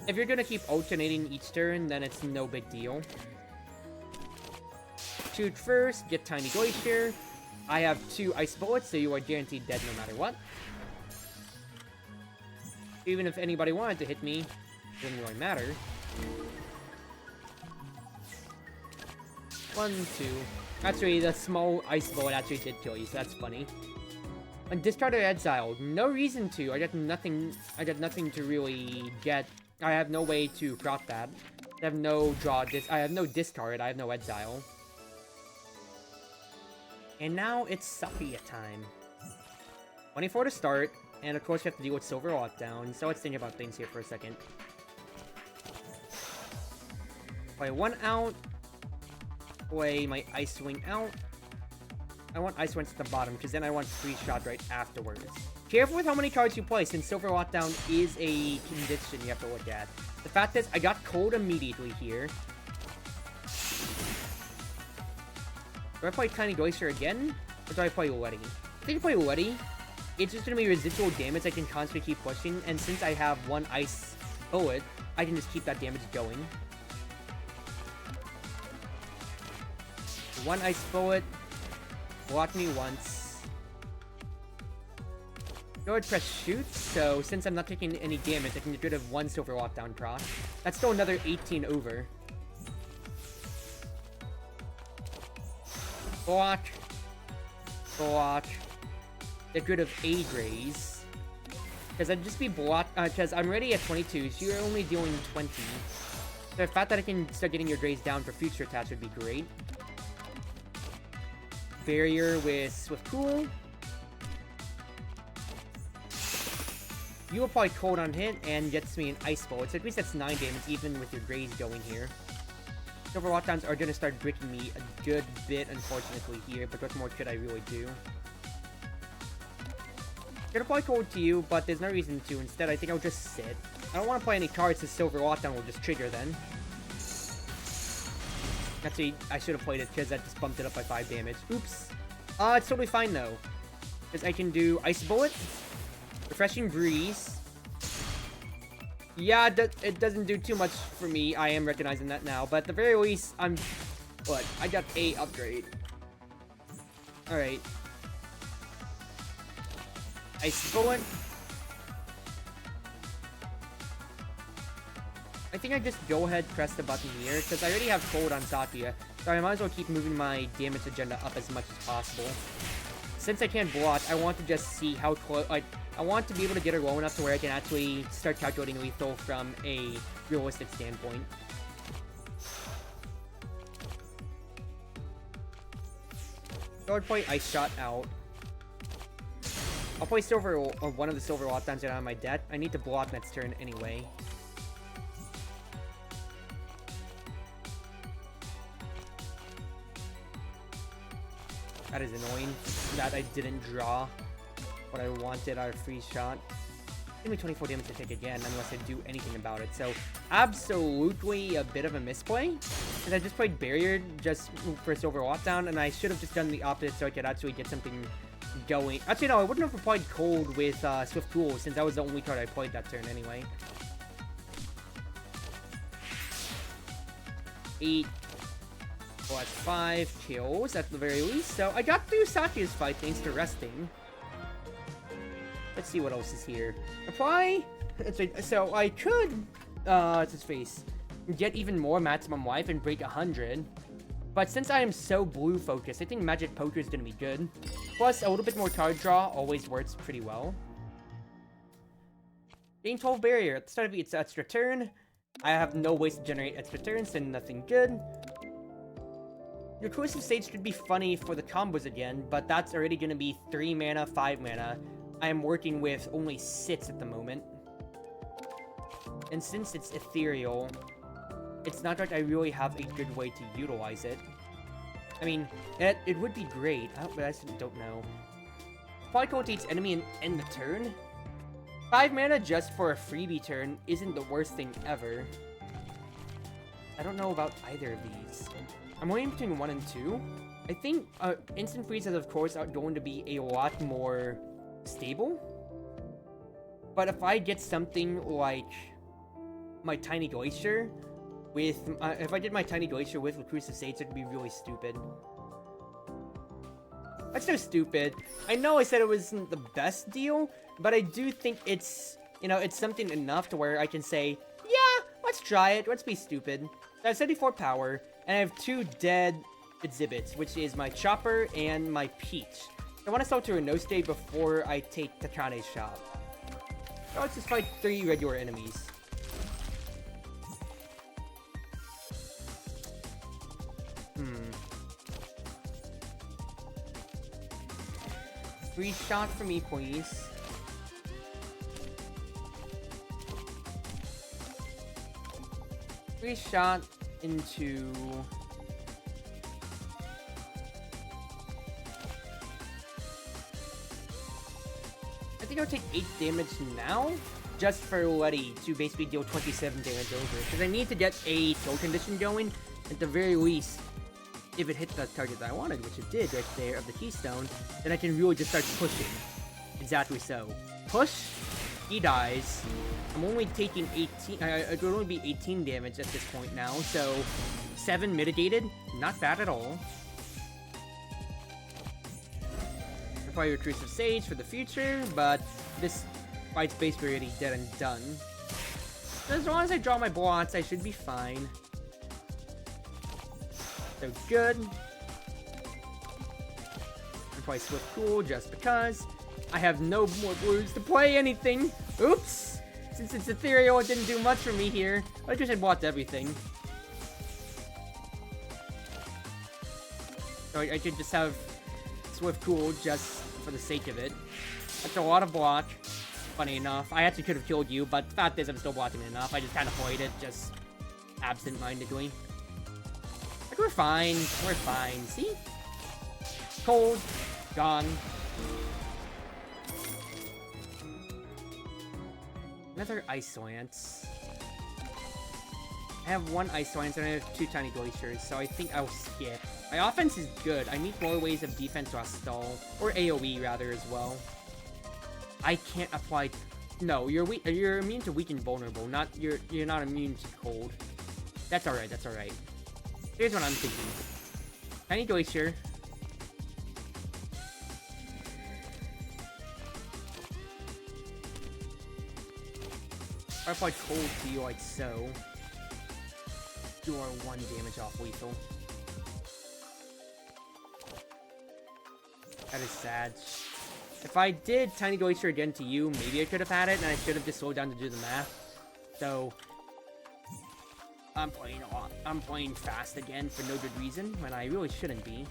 if you're going to keep alternating each turn, then it's no big deal. Shoot first, get Tiny Glacier. I have 2 Ice Bullets, so you are guaranteed dead no matter what. Even if anybody wanted to hit me, it doesn't really matter. 1, 2. Actually, the small Ice Bullet actually did kill you, so that's funny. And discard or exile. No reason to. I got nothing to really get. I have no way to crop that. I have no draw. I have no discard. I have no exile. And now it's Sakia time. 24 to start, and of course you have to deal with Silver Lockdown, so let's think about things here for a second. Play 1 out. Play my Ice Wing out. I want Ice Wings at the bottom, because then I want Free Shot right afterwards. Careful with how many cards you play, since Silver Lockdown is a condition you have to look at. The fact is, I got cold immediately here. Do I play Tiny Glacier again? Or do I play Luddy? I think I play Luddy. It's just going to be residual damage I can constantly keep pushing, and since I have 1 Ice Bullet, I can just keep that damage going. 1 Ice Bullet. Block me once. Go ahead, press shoot, so since I'm not taking any damage, I can get rid of 1 Silver Lockdown proc. That's still another 18 over. Block. Block. Get rid of A Grays. Because I'd just be blocked, because I'm already at 22, so you're only dealing 20. So the fact that I can start getting your Grays down for future attacks would be great. Barrier with Swift Cool. You apply cold on hit and gets me an Ice Bullet, so at least that's 9 damage even with your Grays going here. Silver Lockdowns are going to start breaking me a good bit, unfortunately, here, but what more could I really do? Could apply cold to you, but there's no reason to. Instead, I think I'll just sit. I don't want to play any cards, so Silver Lockdown will just trigger then. Actually, I should have played it because that just bumped it up by 5 damage. Oops. It's totally fine though. Because I can do Ice Bullet, Refreshing Breeze. Yeah, it doesn't do too much for me. I am recognizing that now. But at the very least, what? I got a upgrade. Alright. Ice Bullet. I think I just go ahead, press the button here, because I already have cold on Sakia, so I might as well keep moving my damage agenda up as much as possible. Since I can't block, I want to just see how close, I want to be able to get her low enough to where I can actually start calculating lethal from a realistic standpoint. So I'd play Ice Shot out. I'll play Silver, or one of the Silver Lockdowns that are on my deck. I need to block next turn anyway. That is annoying that I didn't draw what I wanted out of Free Shot. Give me 24 damage to take again unless I do anything about it. So absolutely a bit of a misplay. And I just played Barrier just for Silver Lockdown, and I should have just done the opposite so I could actually get something going. Actually, no, I wouldn't have applied Cold with Swift Tool, since that was the only card I played that turn anyway. 8 plus 5 kills at the very least, so I got through Saku's fight thanks to resting. Let's see what else is here. Apply. So I could, what's his face? Get even more maximum life and break 100. But since I am so blue focused, I think Magic Poker is gonna be good. Plus, a little bit more card draw always works pretty well. Gain 12 Barrier. At the start of each extra turn, I have no ways to generate extra turns, and nothing good. Your Cruz Sage should be funny for the combos again, but that's already gonna be 3 mana, 5 mana. I am working with only 6 at the moment. And since it's ethereal, it's not like I really have a good way to utilize it. I mean, it would be great, but I just don't know. Apply Cold to each enemy and end the turn? 5 mana just for a freebie turn isn't the worst thing ever. I don't know about either of these. I'm weighing between 1 and 2. I think instant freezes, of course, are going to be a lot more stable. But if I get something like my Tiny Glacier with, if I did my Tiny Glacier with Cruz Sage, it'd be really stupid. That's so stupid. I know I said it wasn't the best deal, but I do think it's, you know, it's something enough to where I can say, yeah, let's try it, let's be stupid. So I have 74 power, and I have 2 dead exhibits, which is my Chopper and my Peach. I want to sell to a no stay before I take Takane's shop. So let's just fight 3 regular enemies. Free shot for me, please. Free shot into... I think I'll take 8 damage now, just for Letty to basically deal 27 damage over. Because I need to get a kill condition going, at the very least. If it hit the target that I wanted, which it did right there of the keystone, then I can really just start pushing. Exactly so. Push, he dies. I'm only taking 18, it would only be 18 damage at this point now, so 7 mitigated, not bad at all. I'll probably recruit some Sage for the future, but this fight's basically already dead and done. So as long as I draw my blocks, I should be fine. So good. I'll probably Swift Cool just because. I have no more blues to play anything. Oops! Since it's ethereal, it didn't do much for me here. I just had blocked everything. So I could just have Swift Cool just for the sake of it. That's a lot of block. Funny enough. I actually could have killed you, but the fact is I'm still blocking enough. I just kind of played it just absent-mindedly. Like, we're fine. We're fine. See? Cold. Gone. Another Ice Lance. I have 1 Ice Lance and I have 2 Tiny Glaciers, so I think I'll skip. My offense is good. I need more ways of defense to stall. Or AoE, rather, as well. I can't apply... No, you're immune to weak and vulnerable. You're not immune to cold. That's alright, that's alright. Here's what I'm thinking. Tiny Glacier. I apply cold to you like so. You are 1 damage off lethal. That is sad. If I did Tiny Glacier again to you, maybe I could have had it, and I should have just slowed down to do the math. So... I'm playing a lot. I'm playing fast again for no good reason, when I really shouldn't be.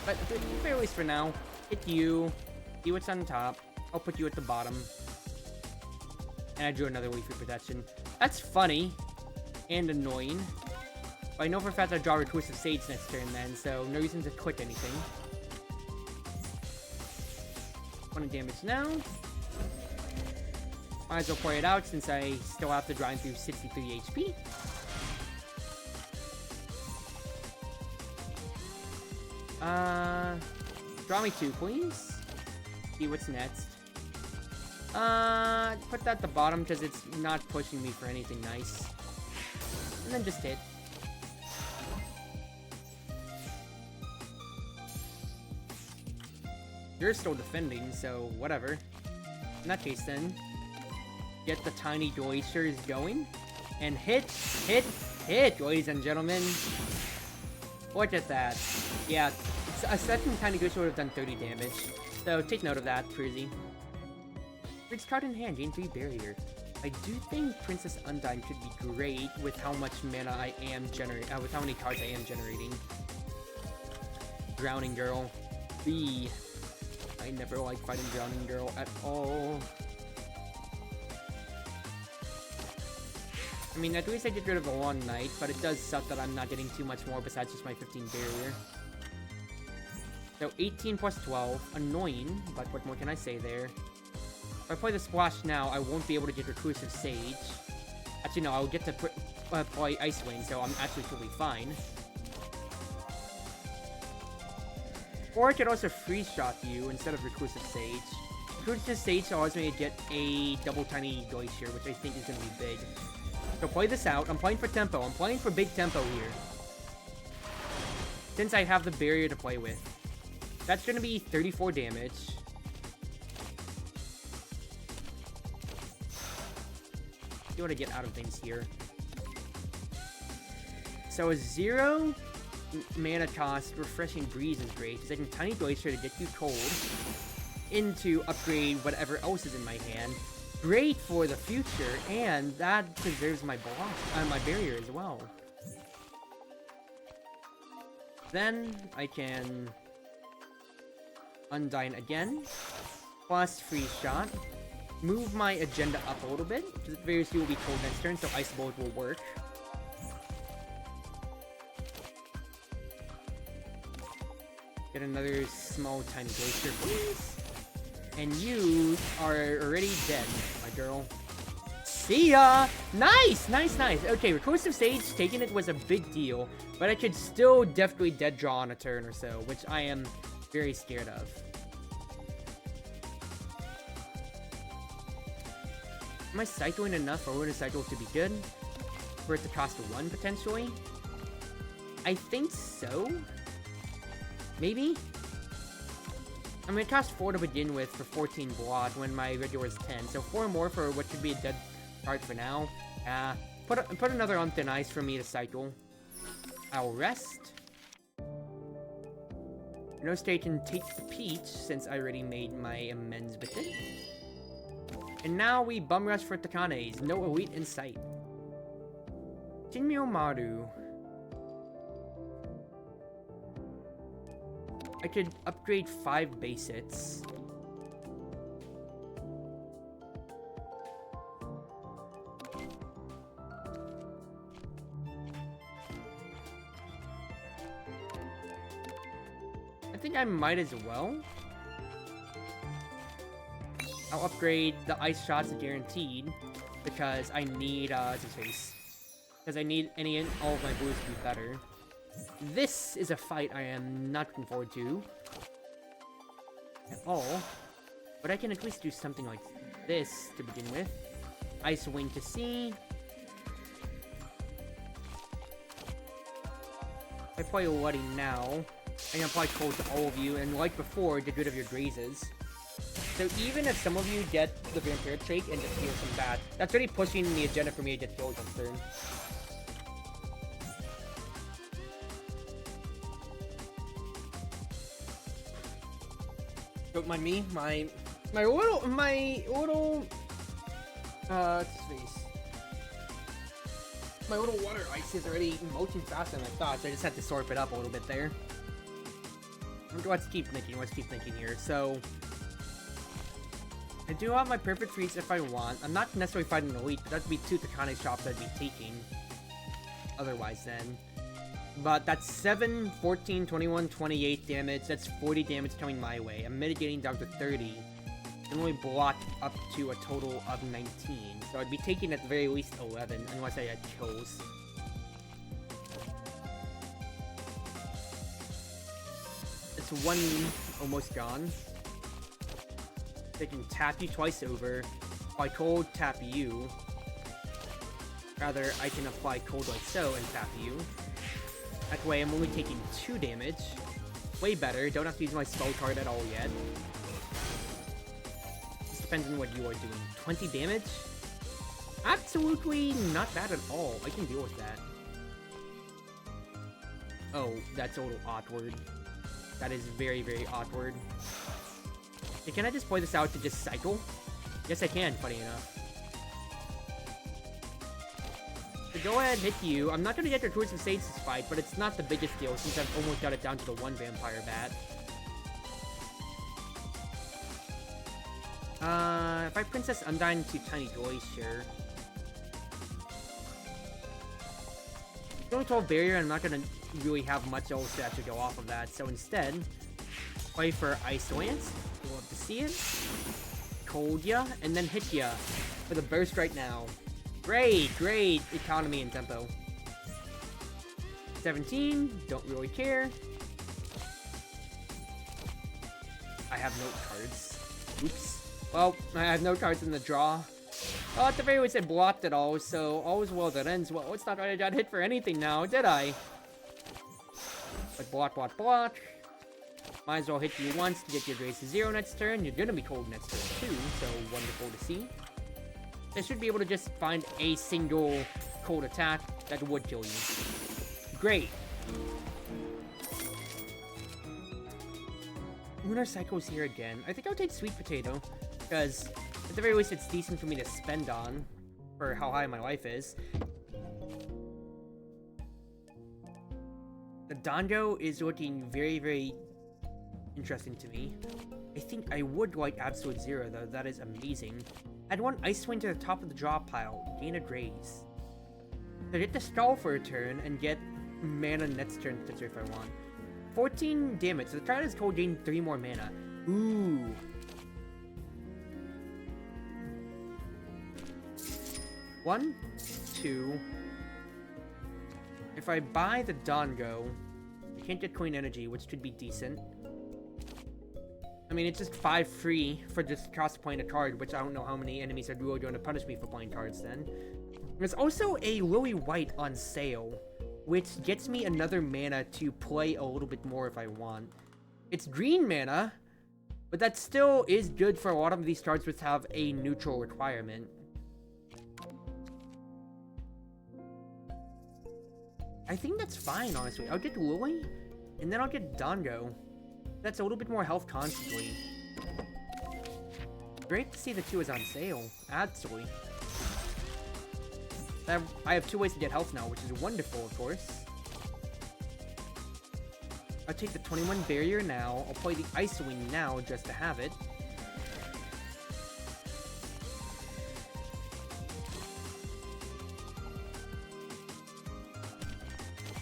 But at least for now, hit you, see what's on top. I'll put you at the bottom. And I drew another Leafy Protection. That's funny. And annoying. But I know for a fact I draw Recursive Sage next turn then, so no reason to click anything. 1 damage now. Might as well play it out since I still have to grind through 63 HP. Draw me 2, please. See what's next. Put that at the bottom because it's not pushing me for anything nice. And then just hit. You're still defending, so whatever. In that case then, get the tiny glaciers going. And hit, ladies and gentlemen. Look at that. Yeah, a second tiny glacier would have done 30 damage. So take note of that, Cruzy. It's card in hand, gain 3 barrier. I do think Princess Undyne could be great with how much mana I am generating, with how many cards I am generating. Drowning Girl. B. I never liked fighting Drowning Girl at all. I mean, at least I get rid of the Long Night, but it does suck that I'm not getting too much more besides just my 15 barrier. So 18 plus 12, annoying, but what more can I say there? If I play the Splash now, I won't be able to get Reclusive Sage. Actually, no, I'll get to play Ice Wing, so I'm actually totally fine. Or I could also Freeze Shot you instead of Reclusive Sage. Reclusive Sage allows me to get a double Tiny Glacier, which I think is going to be big. So play this out. I'm playing for tempo. I'm playing for big tempo here. Since I have the barrier to play with. That's going to be 34 damage. See what I get out of things here. So a 0 mana cost Refreshing Breeze is great, because I can Tiny Glacier to get you cold into upgrade whatever else is in my hand. Great for the future, and that preserves my block, my barrier as well. Then I can Undyne again, plus Freeze Shot. Move my agenda up a little bit, because the barrier will be cold next turn, so Ice Bolt will work. Get another small tiny glacier, please. And you are already dead, my girl. See ya! Nice! Nice, nice. Okay, Reclusive Sage, taking it was a big deal, but I could still definitely dead draw on a turn or so, which I am very scared of. Am I cycling enough for Lunar Cycle to be good? For it to cost 1, potentially? I think so? Maybe? I mean, it costs 4 to begin with for 14 block when my regular is 10, so 4 more for what should be a dead card for now. Put another on Thin Ice for me to cycle. I'll rest. No state can take the Peach, since I already made my amends with it. And now we bum rush for Takanes, no elite in sight. Jinmyo Maru. I could upgrade 5 base hits. I think I might as well. I'll upgrade the Ice Shots guaranteed, because I need, because I need any and all of my blues to be better. This is a fight I am not looking forward to at all, but I can at least do something like this to begin with. Ice Wing to sea. If I play Luddy now, I can apply cold to all of you, and like before, get rid of your grazes. So even if some of you get the Vampire trait and just deal some bad, that's already pushing the agenda for me to get killed on turn. Don't mind me, my little water ice is already molting faster than I thought, so I just had to sort it up a little bit there. Let's keep thinking here. So I do have my perfect freeze if I want. I'm not necessarily fighting an elite, but that'd be 2 Takane shops I'd be taking. Otherwise then. But that's 7, 14, 21, 28 damage. That's 40 damage coming my way. I'm mitigating down to 30. And only blocked up to a total of 19. So I'd be taking at the very least 11, unless I had kills. That's one almost gone. They can tap you twice over. Apply cold, tap you. Rather, I can apply cold like so and tap you. That way I'm only taking 2 damage. Way better, don't have to use my spell card at all yet. Just depends on what you are doing. 20 damage? Absolutely not bad at all. I can deal with that. Oh, that's a little awkward. That is very, very awkward. Hey, can I just play this out to just cycle? Yes, I can, funny enough. So go ahead, hit you. I'm not gonna get your Cruz of Sages this fight, but it's not the biggest deal since I've almost got it down to the 1 vampire bat. If I Princess Undyne to Tiny Joy, sure. It's only 12 barrier, and I'm not gonna really have much else to actually go off of that, so instead, play for Ice Lance. We'll love to see it. Cold ya, and then hit ya for the burst right now. Great, great economy and tempo. 17, don't really care. I have no cards. Oops. Well, I have no cards in the draw. Well, at the very least, I blocked it all, so all is well that ends well. It's not like I got hit for anything now, did I? But block, block, block. Might as well hit you once to get your raise to 0 next turn. You're gonna be cold next turn too, so wonderful to see. I should be able to just find a single cold attack that would kill you. Great. Lunar Cycle's here again. I think I'll take Sweet Potato, because at the very least it's decent for me to spend on for how high my life is. The Dango is looking very, very interesting to me. I think I would like Absolute Zero though, that is amazing. Add 1 Ice Wind to the top of the draw pile, gain a raise. So get the stall for a turn and get mana next turn if I want. 14 damage, so the Triad is cold, gain 3 more mana. Ooh. One, 2. If I buy the Dango, I can't get Coin Energy, which could be decent. I mean, it's just 5 free for just cost playing a card, which I don't know how many enemies are really going to punish me for playing cards then. There's also a Lily White on sale, which gets me another mana to play a little bit more if I want. It's green mana, but that still is good for a lot of these cards which have a neutral requirement. I think that's fine, honestly. I'll get Lily, and then I'll get Dango. That's a little bit more health constantly. Great to see the 2 is on sale. Absolutely. I have 2 ways to get health now, which is wonderful, of course. I'll take the 21 barrier now. I'll play the Ice Wing now just to have it.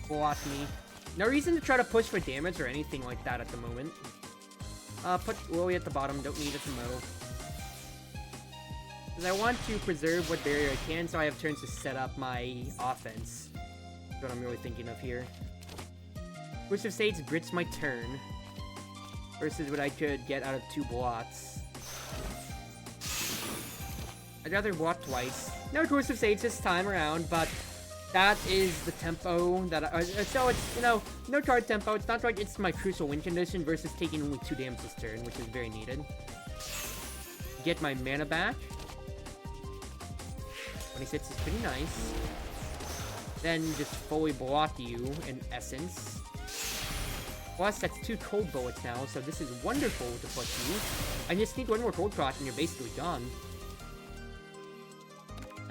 Block me. No reason to try to push for damage or anything like that at the moment. Put Lily at the bottom, don't need it to mow. Because I want to preserve what barrier I can so I have turns to set up my offense. That's what I'm really thinking of here. Cruz of Sages grits my turn. Versus what I could get out of 2 blocks. I'd rather block twice. No Cruz of Sages this time around, but that is the tempo that so it's, you know, no card tempo. It's not like it's my crucial win condition versus taking only 2 damage this turn, which is very needed. Get my mana back. 26 is pretty nice. Then just fully block you, in essence. Plus, that's 2 cold bullets now, so this is wonderful to put you. I just need 1 more cold crotch and you're basically done.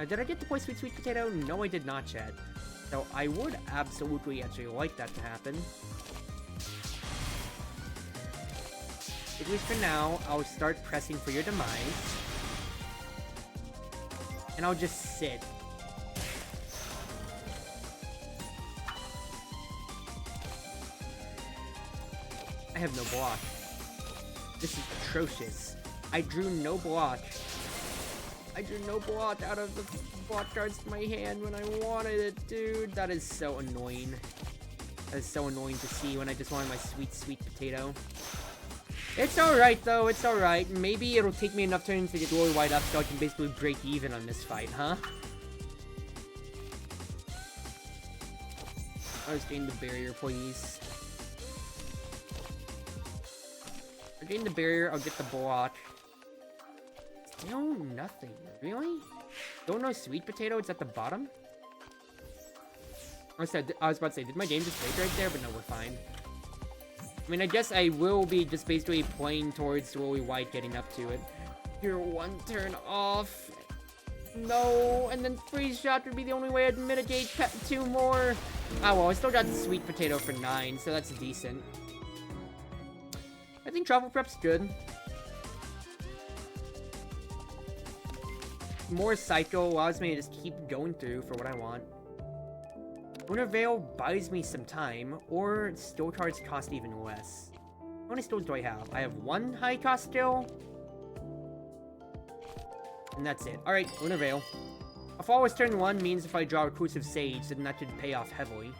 Did I get to play Sweet Sweet Potato? No, I did not, Chad. So I would absolutely actually like that to happen. At least for now, I'll start pressing for your demise. And I'll just sit. I have no block. This is atrocious. I drew no block. I drew no block out of the block cards to my hand when I wanted it, dude. That is so annoying. That's so annoying to see when I just wanted my sweet, sweet potato. It's alright, though. It's alright. Maybe it'll take me enough turns to get really wide up so I can basically break even on this fight, huh? I was getting the barrier, please. I'll gain the barrier. I'll get the block. Still nothing. Really? Don't know sweet potato? It's at the bottom? I was about to say, did my game just break right there? But no, we're fine. I mean, I guess I will be just basically playing towards slowly white getting up to it. You're one turn off. No, and then freeze shot would be the only way I'd mitigate 2 more. Ah, well, I still got the sweet potato for 9, so that's decent. I think travel prep's good. More Psycho allows me to just keep going through for what I want. Lunar Veil buys me some time, or skill cards cost even less. How many skills do I have? I have 1 high cost skill. And that's it. Alright, Lunar Veil. A Flawless turn 1 means if I draw Reclusive Sage, then that should pay off heavily.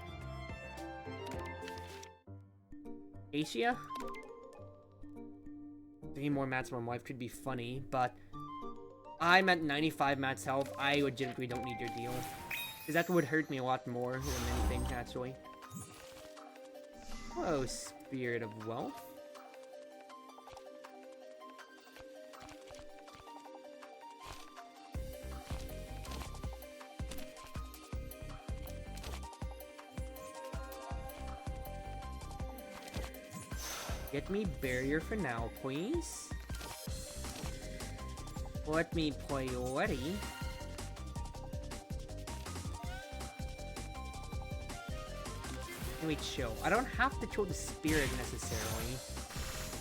Asia? 3 more maximum life could be funny, but I'm at 95 max health. I legitimately don't need your deal. Because that would hurt me a lot more than anything, actually. Oh, Spirit of Wealth. Get me barrier for now, please. Let me play Letty. Wait, chill. I don't have to kill the spirit necessarily.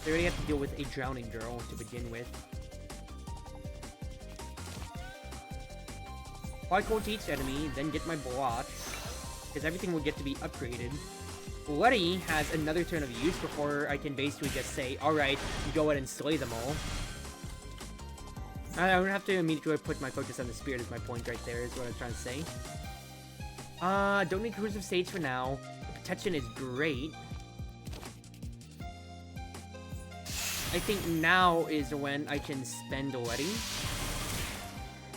I already have to deal with a drowning girl to begin with. I'll go to each enemy, then get my block, because everything will get to be upgraded. Letty has another turn of use before I can basically just say, alright, go ahead and slay them all. I don't have to immediately put my focus on the spirit is my point right there, is what I'm trying to say. Don't need Reclusive Sage for now. Protection is great. I think now is when I can spend Letty.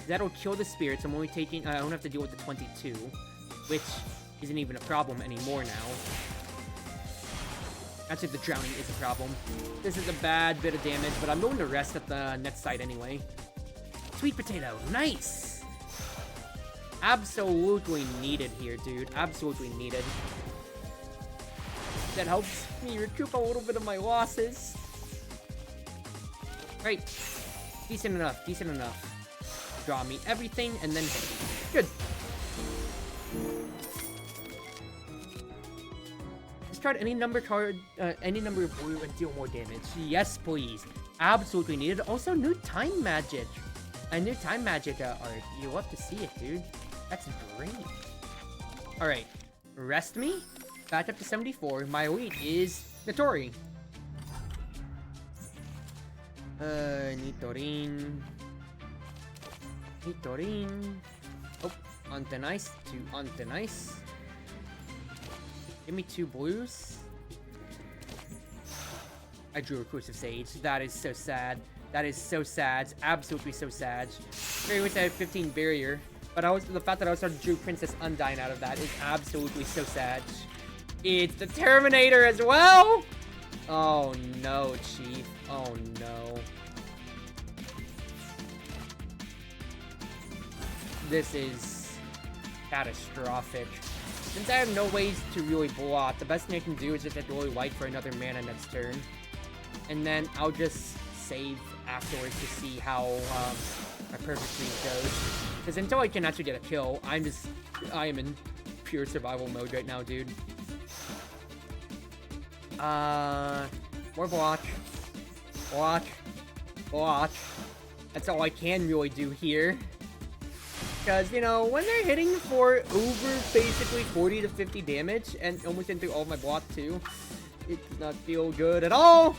That'll kill the spirits. I'm only taking... I don't have to deal with the 22, which isn't even a problem anymore now. Actually, the drowning is a problem. This is a bad bit of damage, but I'm going to rest at the next site anyway. Sweet potato, nice! Absolutely needed here, dude. Absolutely needed. That helps me recoup a little bit of my losses. Right. Decent enough, decent enough. Draw me everything and then hit. Good. Discard any number card, any number of blue and deal more damage. Yes, please. Absolutely needed. Also, new time magic. A new time magic art. You love to see it, dude. That's great. Alright. Rest me. Back up to 74. My elite is Natori. Nitorin. Nitorin. Oh, Antenice to Antenice. Give me 2 blues. I drew Reclusive Sage. That is so sad. That is so sad. Absolutely so sad. Very wish I had 15 barrier. But the fact that I also drew Princess Undyne out of that is absolutely so sad. It's the Terminator as well! Oh no, Chief. Oh no. This is catastrophic. Since I have no ways to really block, the best thing I can do is just have to really white for another mana next turn. And then I'll just save afterwards to see how my perfect stream goes. Because until I can actually get a kill, I am in pure survival mode right now, dude. More block. Block. Block. That's all I can really do here. Because, you know, when they're hitting for over basically 40 to 50 damage, and almost into all of my block too, it does not feel good at all!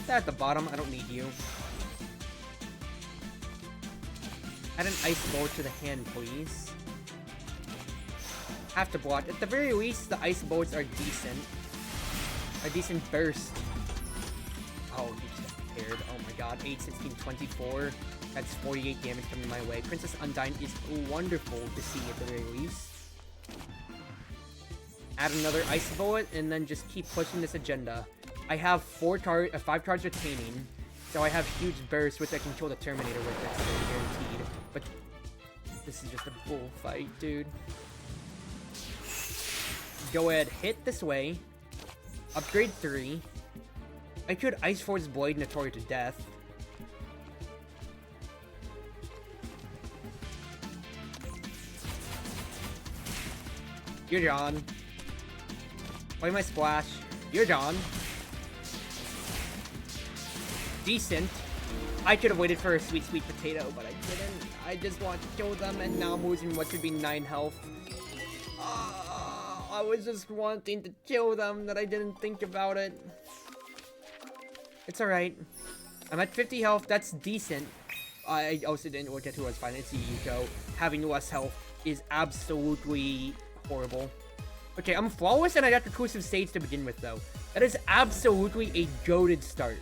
At the bottom, I don't need you. Add an ice ball to the hand, please. Have to block. At the very least, the ice bullets are decent. A decent burst. Oh, he just got prepared. Oh my god. 8, 16, 24. That's 48 damage coming my way. Princess Undyne is wonderful to see at the very least. Add another ice bullet, and then just keep pushing this agenda. I have 5 cards retaining, so I have huge burst, which I can kill the Terminator with. That's guaranteed. But this is just a bullfight, dude. Go ahead, hit this way. Upgrade 3. I could Ice Force Blade Notoria to death. You're gone. Play my splash. You're gone. Decent. I could have waited for a sweet, sweet potato, but I didn't. I just want to kill them, and now I'm losing what should be 9 health. I was just wanting to kill them that I didn't think about it. It's alright. I'm at 50 health. That's decent. I also didn't look at who I was fighting. It's Yuko. Having less health is absolutely horrible. Okay, I'm flawless and I got reclusive stage to begin with, though. That is absolutely a goated start.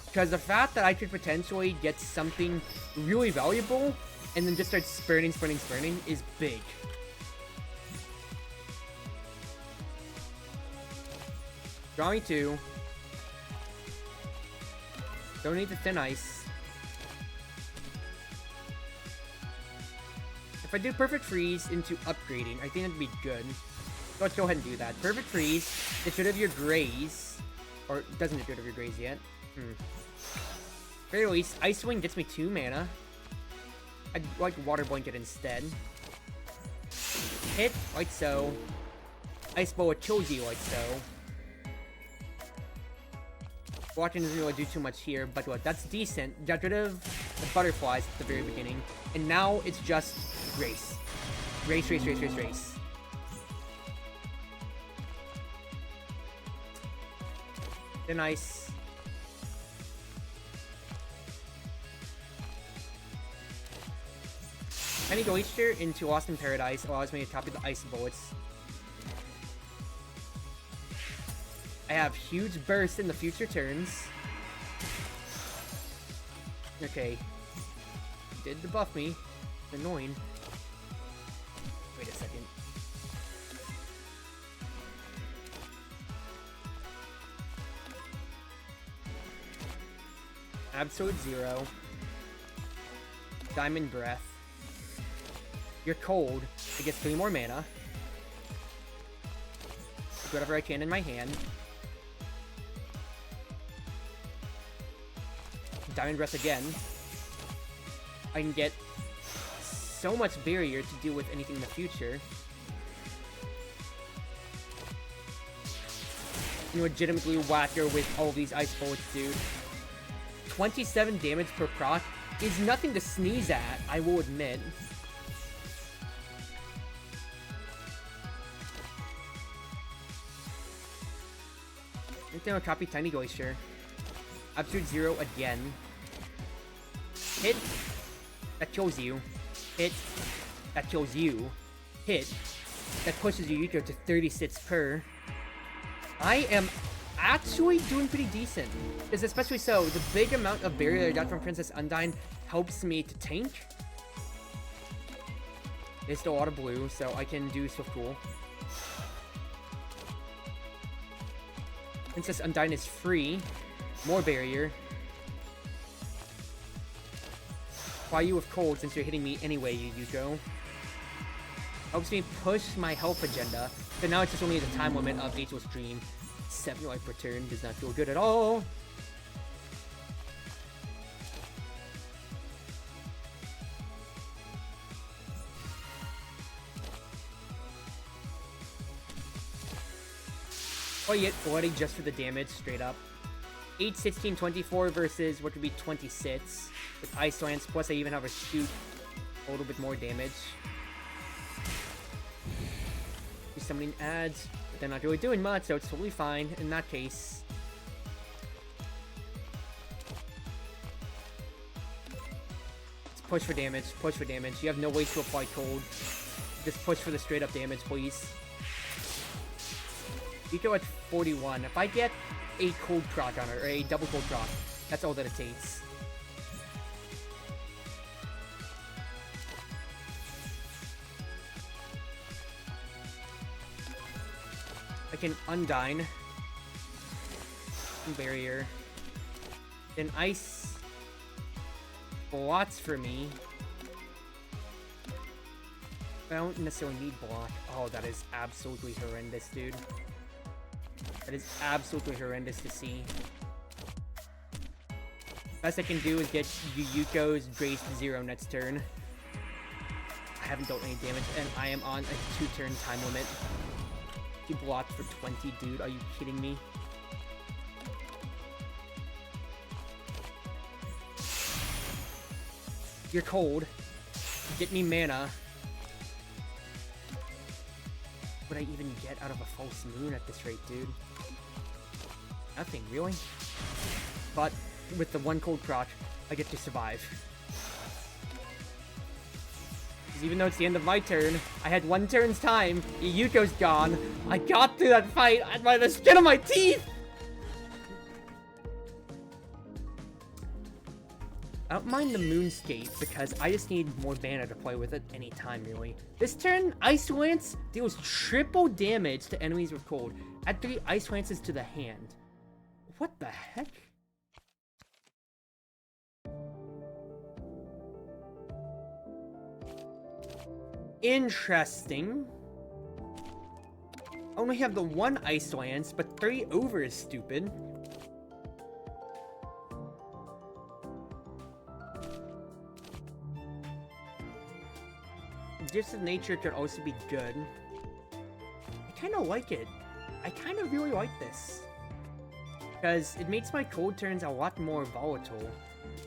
Because the fact that I could potentially get something really valuable and then just start spurting is big. Drawing 2. Don't need the thin ice. If I do perfect freeze into upgrading, I think that'd be good. So let's go ahead and do that. Perfect freeze. Get rid of your graze. Or it doesn't get rid of your graze yet. Very least, Ice Wing gets me 2 mana. I'd like Water Blanket instead. Hit, like so. Ice Bullet kills you, like so. Blocking doesn't really do too much here, but what? That's decent. Got rid of the butterflies at the very beginning. And now it's just race. Race. Then ice. Tiny Glacier into Lost in Paradise allows me to copy the ice bullets. I have huge burst in the future turns. Okay. Did debuff me. Annoying. Wait a second. Absolute 0. Diamond Breath. You're cold. I get 3 more mana. Put whatever I can in my hand. Diamond Breath again. I can get so much barrier to deal with anything in the future. You legitimately whack her with all these ice bullets, dude. 27 damage per proc is nothing to sneeze at, I will admit. I think I'll copy Tiny Glacier. Absolute 0 again. Hit. That kills you. Hit. That kills you. Hit. That pushes Yuko to 36 per. I am actually doing pretty decent. Because especially so, the big amount of barrier I got from Princess Undyne helps me to tank. There's still a lot of blue, so I can do Swift Cool. Princess Undyne is free. More barrier. Apply you with cold since you're hitting me anyway, Yuko. Helps me push my health agenda. But now it's just only the time limit of Ageless Dream. 7 life per turn does not feel good at all. Oh, yet bloody just for the damage, straight up. 8, 16, 24 versus what would be 26 with Ice Lance, plus I even have a shoot a little bit more damage. Summoning ads, but they're not really doing much, so it's totally fine in that case. Let's push for damage, push for damage. You have no way to apply cold. Just push for the straight up damage, please. Yuko at 41. If I get a cold proc on her, or a double cold proc, that's all that it takes. I can Undyne. Barrier. Then Ice blots for me. I don't necessarily need block. Oh, that is absolutely horrendous, dude. That is absolutely horrendous to see. Best I can do is get Yuko's Grace to 0 next turn. I haven't dealt any damage, and I am on a 2-turn time limit. He blocked for 20, dude. Are you kidding me? You're cold. Get me mana. What would I even get out of a false moon at this rate, dude? Nothing, really. But with the 1 cold proc, I get to survive. Because even though it's the end of my turn, I had 1 turn's time. Yuko's gone. I got through that fight by the skin of my teeth! I don't mind the Moonscape, because I just need more mana to play with it anytime, really. This turn, Ice Lance deals triple damage to enemies with cold. Add 3 Ice Lances to the hand. What the heck? Interesting. I only have the 1 Ice Lance, but 3 over is stupid. Gifts of Nature could also be good. I kind of like it. I kind of really like this. Because it makes my cold turns a lot more volatile.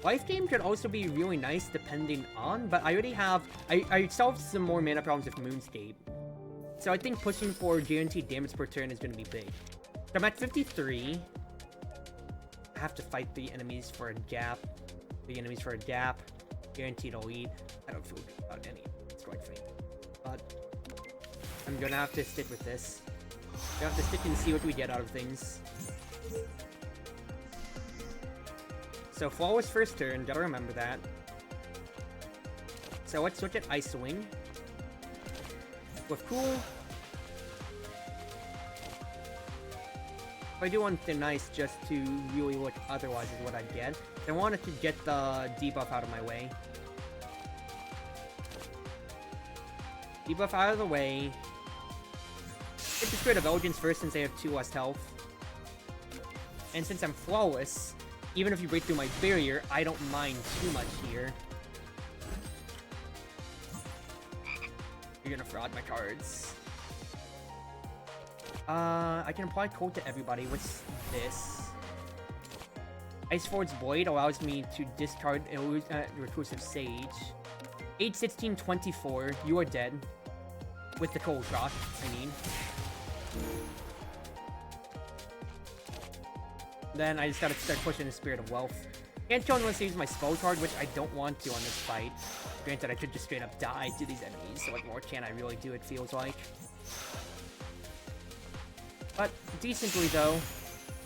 Life Gain could also be really nice depending on, but I already have... I solved some more mana problems with Moonscape. So I think pushing for guaranteed damage per turn is going to be big. So I'm at 53. I have to fight the enemies for a gap. The enemies for a gap. Guaranteed elite. I don't feel good about any. Quite funny. But I'm gonna have to stick with this. Gonna have to stick and see what we get out of things. So flawless first turn, gotta remember that. So let's look at Ice Wing. With cool. If I do want something nice just to really look otherwise is what I'd get. I wanted to get the debuff out of my way. Debuff out of the way. Get the Spirit of Elegance first since I have 2 less health. And since I'm flawless, even if you break through my barrier, I don't mind too much here. You're gonna fraud my cards. I can apply cold to everybody. What's this? Ice Ford's Blade allows me to discard Reclusive Sage. 8, 16, 24. You are dead. With the cold rock, I mean. Then I just gotta start pushing the Spirit of Wealth. Can't kill unless I use my spell card, which I don't want to on this fight. Granted, I could just straight up die to these enemies, so what more can I really do, it feels like. But decently, though,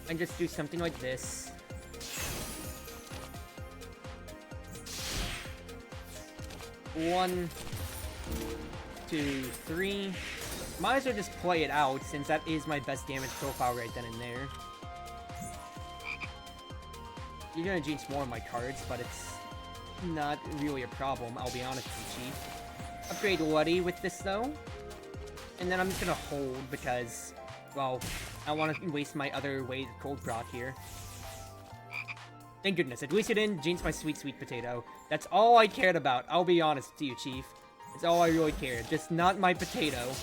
I can just do something like this. One, 2, 3. Might as well just play it out, since that is my best damage profile right then and there. You're gonna jinx more of my cards, but it's not really a problem, I'll be honest with you, Chief. Upgrade Luddy with this, though. And then I'm just gonna hold, because, well, I don't want to waste my other way to cold proc here. Thank goodness, at least it didn't jinx my sweet, sweet potato. That's all I cared about, I'll be honest with you, Chief. That's all I really cared, just not my potato.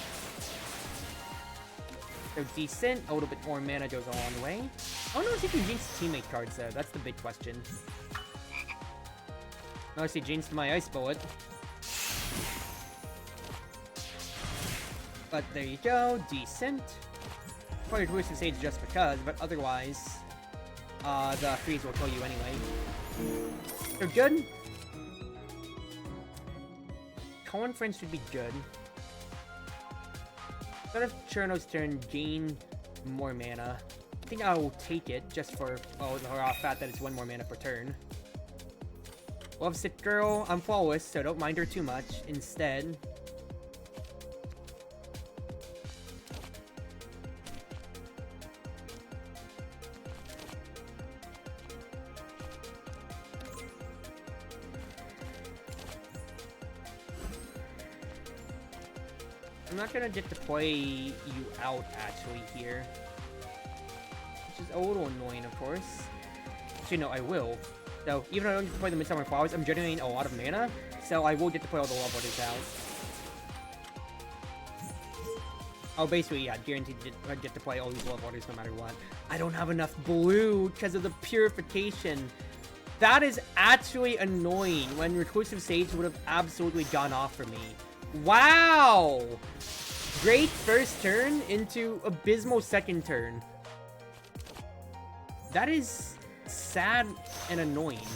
So decent, a little bit more mana goes a long way. I don't know if you can jinx teammate cards, though, that's the big question. Notice he jinxed my Ice Bullet. But there you go, decent. Probably Reclusive Sage just because, but otherwise... the freeze will kill you anyway. So good. Conference should be good. Instead of Cherno's turn, gain more mana. I think I'll take it just for the fact that it's 1 more mana per turn. Love Sick Girl, I'm flawless, so don't mind her too much. Instead, I'm not gonna get to play you out actually here, which is a little annoying, of course. Actually, no, I will. So, even though I don't get to play the Midsummer Flowers, I'm generating a lot of mana, so I will get to play all the Love Waters out. Oh, basically, yeah, guaranteed to get to play all these Love Waters no matter what. I don't have enough blue because of the Purification. That is actually annoying when Reclusive Sage would have absolutely gone off for me. Wow! Great first turn into abysmal second turn. That is sad and annoying.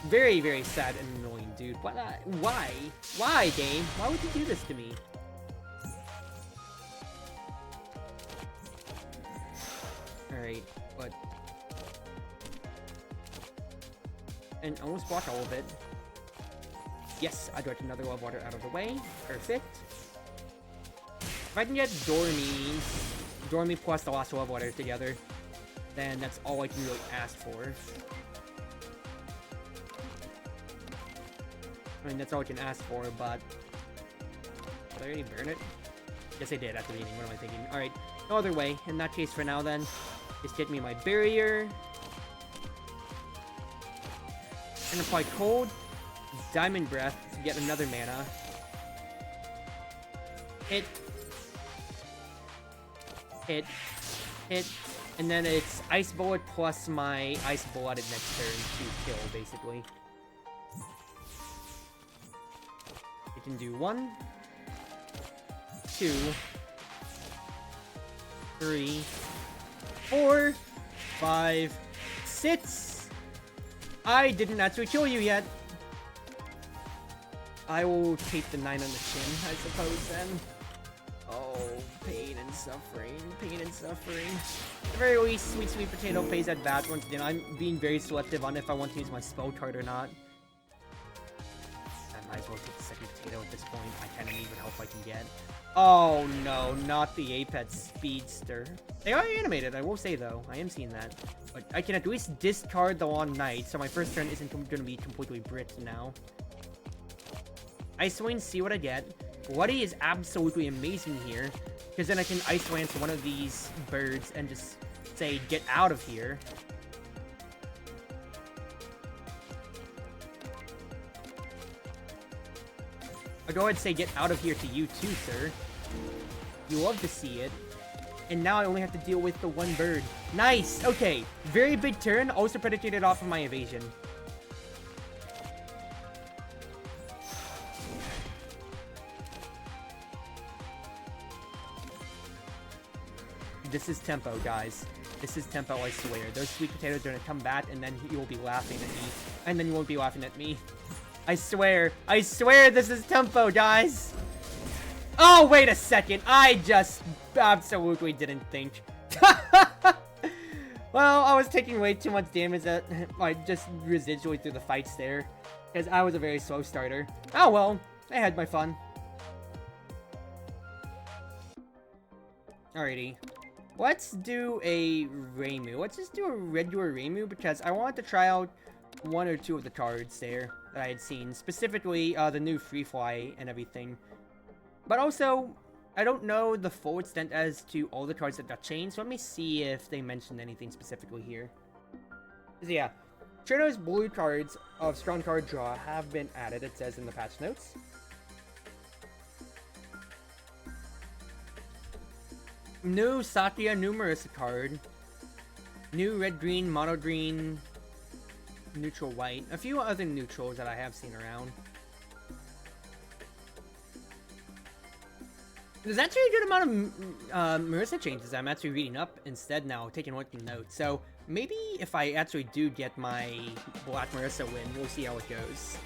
Very, very sad and annoying, dude. Why? Why, game? Why would you do this to me? Alright, but... And almost block all of it. Yes, I got another Love Water out of the way. Perfect. If I can get Dormy plus the last Love Water together, then that's all I can really ask for. I mean, that's all I can ask for, but... Did I already burn it? Yes, I did at the beginning. What am I thinking? Alright, no other way. In that case, for now, then, just get me my barrier. And apply Cold, Diamond Breath to get another mana. Hit. Hit. Hit. And then it's Ice Bullet plus my Ice Blooded next turn to kill, basically. You can do 1, 2, 3, 4, 5, 6. I didn't actually kill you yet. I will take the 9 on the chin, I suppose, then. Oh, pain and suffering, pain and suffering. At the very least, Sweet Sweet Potato plays at bat once again. I'm being very selective on if I want to use my spell card or not. I might as well take the second potato at this point. I kind of need what help I can get. Oh no, not the Apex Speedster. They are animated, I will say though. I am seeing that. But I can at least discard the Long Night, so my first turn isn't going to be completely bricked now. Ice Wing, see what I get. Bloody is absolutely amazing here, because then I can Ice Lance one of these birds and just say, get out of here. I'll go ahead and say, get out of here to you too, sir. You love to see it. And now I only have to deal with the one bird. Nice! Okay, very big turn, also predicated off of my evasion. This is tempo, guys. This is tempo, I swear. Those sweet potatoes are gonna come back, and then you will be laughing at me. And then you won't be laughing at me. I swear this is tempo, guys! Oh, wait a second! I just absolutely didn't think. Well, I was taking way too much damage that, like, just residually through the fights there. Because I was a very slow starter. Oh well, I had my fun. Alrighty. Let's do a Reimu. Let's just do a regular Reimu because I wanted to try out one or two of the cards there that I had seen. Specifically, the new Free Fly and everything. But also, I don't know the full extent as to all the cards that got changed. So let me see if they mentioned anything specifically here. So yeah, Cherno's blue cards of Strong Card Draw have been added, it says in the patch notes. New Satya Numerous card. New red-green, mono-green, neutral-white. A few other neutrals that I have seen around. There's actually a good amount of Marissa changes I'm actually reading up instead now, taking working notes. So maybe if I actually do get my Black Marissa win, we'll see how it goes.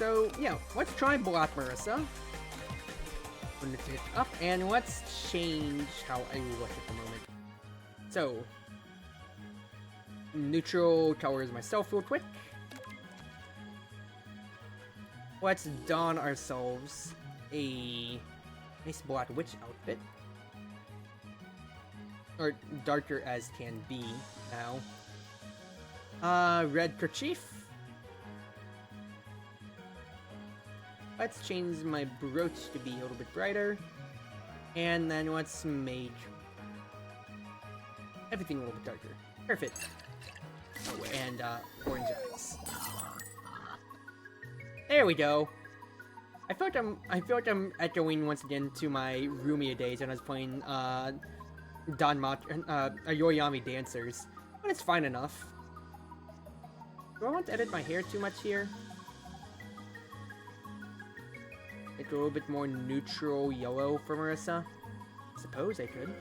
So, yeah, let's try Black Marissa. When it's up, and let's change how I look at the moment. So, neutral colors myself real quick. Let's don ourselves a nice black witch outfit. Or darker as can be now. Red kerchief. Let's change my brooch to be a little bit brighter. And then let's make everything a little bit darker. Perfect. Oh, and orange eyes. There we go. I feel like I'm echoing once again to my Rumia days when I was playing Yoyami Dancers. But it's fine enough. Do I want to edit my hair too much here? Make it a little bit more neutral yellow for Marissa? I suppose I could.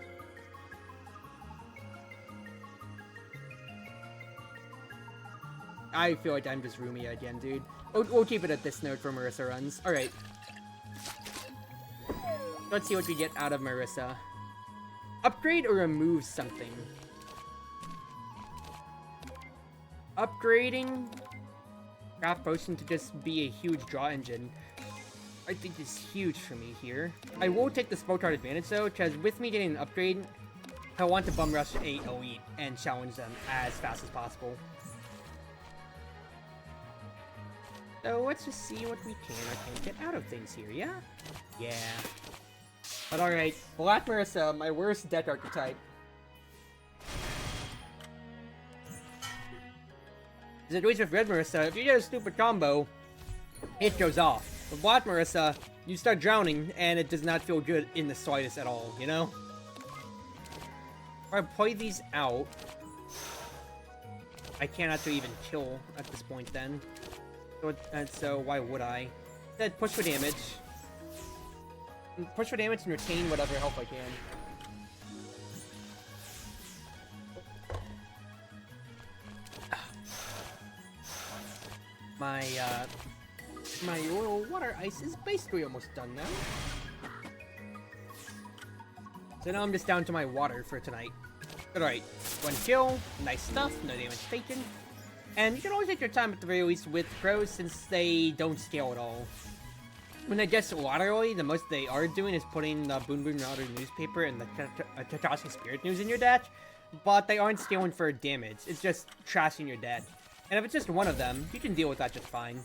I feel like I'm just Rumia again, dude. We'll keep it at this note for Marissa runs. Alright. Let's see what we get out of Marissa. Upgrade or remove something? Upgrading craft potion to just be a huge draw engine, I think is huge for me here. I will take the spell card advantage though, because with me getting an upgrade, I want to bum rush a elite and challenge them as fast as possible. So let's just see what we can or can't get out of things here, yeah? Yeah. But alright, Black Marissa, my worst deck archetype. As it goes with Red Marissa, if you get a stupid combo, it goes off. With Black Marissa, you start drowning, and it does not feel good in the slightest at all, you know? If I play these out, I can't actually even kill at this point then. So why would I? Instead, push for damage. Push for damage and retain whatever health I can. My royal water ice is basically almost done now. So now I'm just down to my water for tonight. Alright, one kill, nice stuff, no damage taken. And you can always take your time at the very least with crows since they don't scale at all. When I guess laterally, the most they are doing is putting the Boon Boon Router newspaper and the Kakashi Spirit News in your deck, but they aren't scaling for damage, it's just trashing your deck. And if it's just one of them, you can deal with that just fine.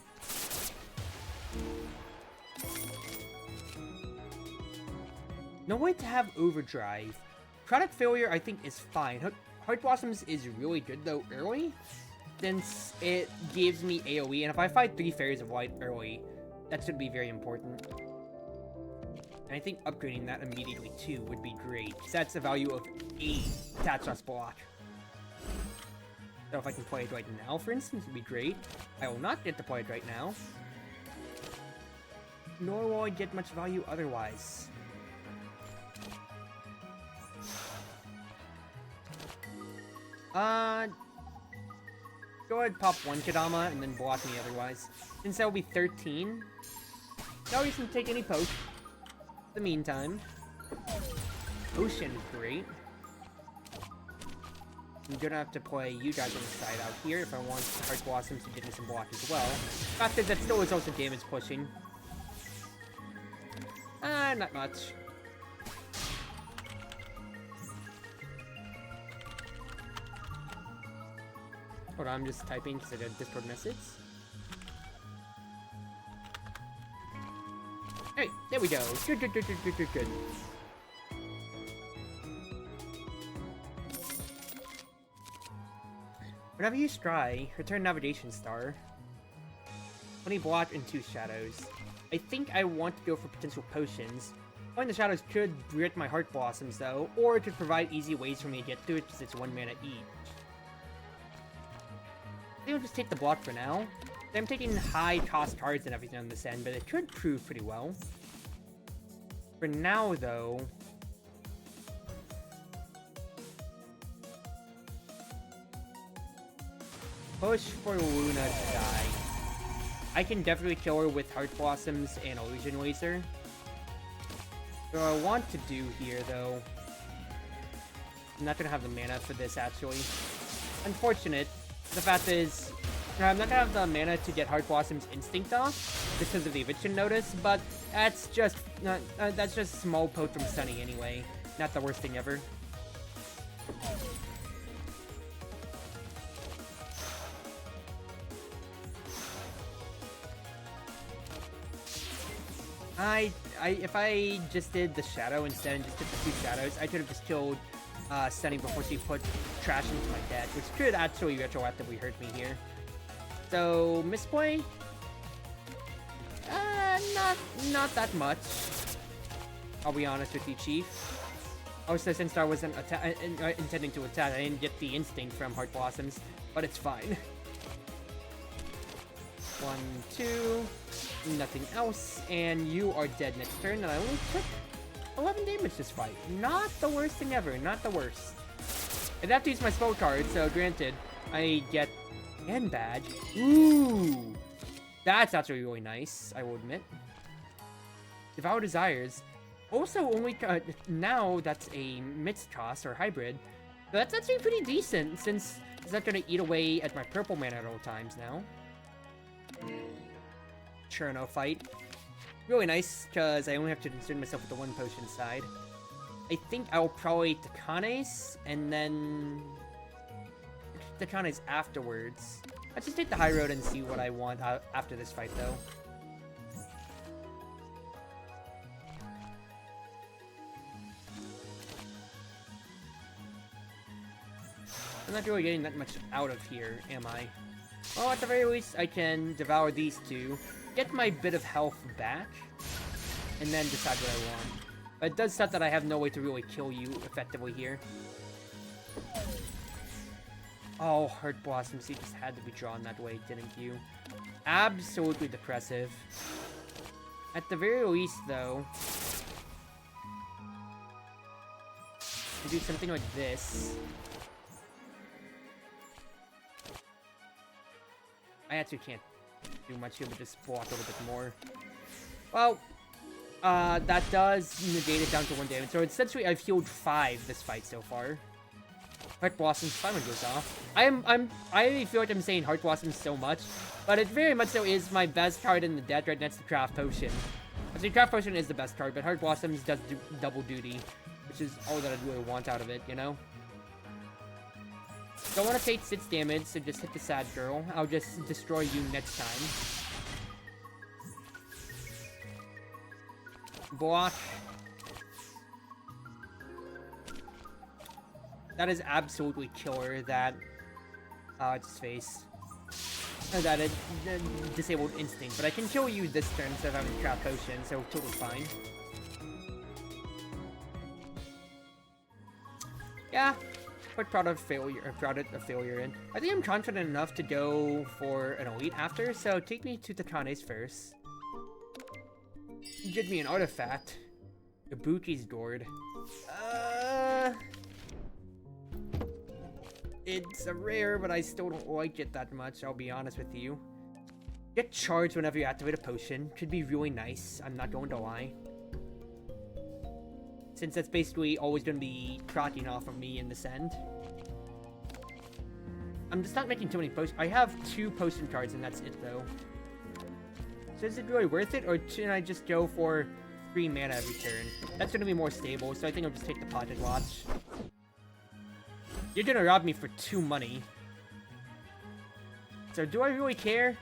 No way to have Overdrive. Product Failure I think is fine. Heart Blossoms is really good though early, since it gives me AoE, and if I fight 3 Fairies of Light early, that should be very important. And I think upgrading that immediately too would be great, because that's the value of a Tatras block. So if I can play it right now, for instance, would be great. I will not get to play it right now. Nor will I get much value otherwise. Go ahead, pop one Kadama, and then block me otherwise. Since that will be 13, no reason to take any poke. In the meantime, Ocean is great. I'm gonna have to play you guys on the side out here if I want Heart Blossoms to get me some block as well. Fact is, that still is also damage pushing. Not much. Hold on, I'm just typing because I got a Discord message. Alright, there we go. Good, good, good, good, good, good, good. Whenever you scry, return Navigation Star. 20 block and 2 shadows. I think I want to go for potential potions. Playing the shadows could break my Heart Blossoms though, or it could provide easy ways for me to get to it because it's 1 mana each. I think I'll just take the block for now. I'm taking high cost cards and everything on this end, but it could prove pretty well. For now though, push for Luna to die. I can definitely kill her with Heart Blossoms and Illusion Laser. What I want to do here, though... I'm not gonna have the mana for this, actually. Unfortunate. The fact is, I'm not gonna have the mana to get Heart Blossom's Instinct off because of the Eviction Notice, but that's just small poke from Sunny anyway. Not the worst thing ever. If I just did the Shadow instead and just did the 2 Shadows, I could have just killed Sunny before she put trash into my deck, which could actually retroactively hurt me here. So, misplay? Not that much. I'll be honest with you, Chief. Also, since I wasn't intending to attack, I didn't get the instinct from Heart Blossoms, but it's fine. 1, 2, nothing else, and you are dead next turn, and I only took 11 damage this fight. Not the worst thing ever, not the worst. I'd have to use my spell card, so granted, I get Hand Badge. Ooh! That's actually really nice, I will admit. Devour Desires. Also, only now that's a mixed cost or hybrid. So that's actually pretty decent, since it's not going to eat away at my purple mana at all times now. Cherno fight. Really nice, because I only have to concern myself with the 1 potion side. I think I'll probably Takanes, and then... Takanes afterwards. Let's just take the high road and see what I want after this fight, though. I'm not really getting that much out of here, am I? Well, at the very least, I can devour these 2, get my bit of health back, and then decide what I want. But it does suck that I have no way to really kill you effectively here. Oh, Heart Blossoms, you just had to be drawn that way, didn't you? Absolutely depressive. At the very least, though, I do something like this. I actually can't do much here, but just block a little bit more. Well, that does negate it down to 1 damage. So essentially, I've healed 5 this fight so far. Heart Blossoms finally goes off. I feel like I'm saying Heart Blossoms so much, but it very much so is my best card in the deck right next to Craft Potion. Actually, Craft Potion is the best card, but Heart Blossoms does do double duty, which is all that I really want out of it, you know? Don't want to take 6 damage, so just hit the sad girl. I'll just destroy you next time. Block. That is absolutely killer, that... it's his face. That it disabled instinct, but I can kill you this turn instead of having Trap Potion, so totally fine. Yeah. Put product a failure in. I think I'm confident enough to go for an elite after, so take me to Takanes first. Give me an artifact. Ibuki's Gourd. It's a rare, but I still don't like it that much, I'll be honest with you. Get charged whenever you activate a potion. Could be really nice, I'm not going to lie. Since that's basically always going to be proccing off of me in this end. I'm just not making too many potions. I have 2 potion cards and that's it though. So is it really worth it, or should I just go for 3 mana every turn? That's going to be more stable, so I think I'll just take the Pocket Watch. You're going to rob me for 2 money. So do I really care?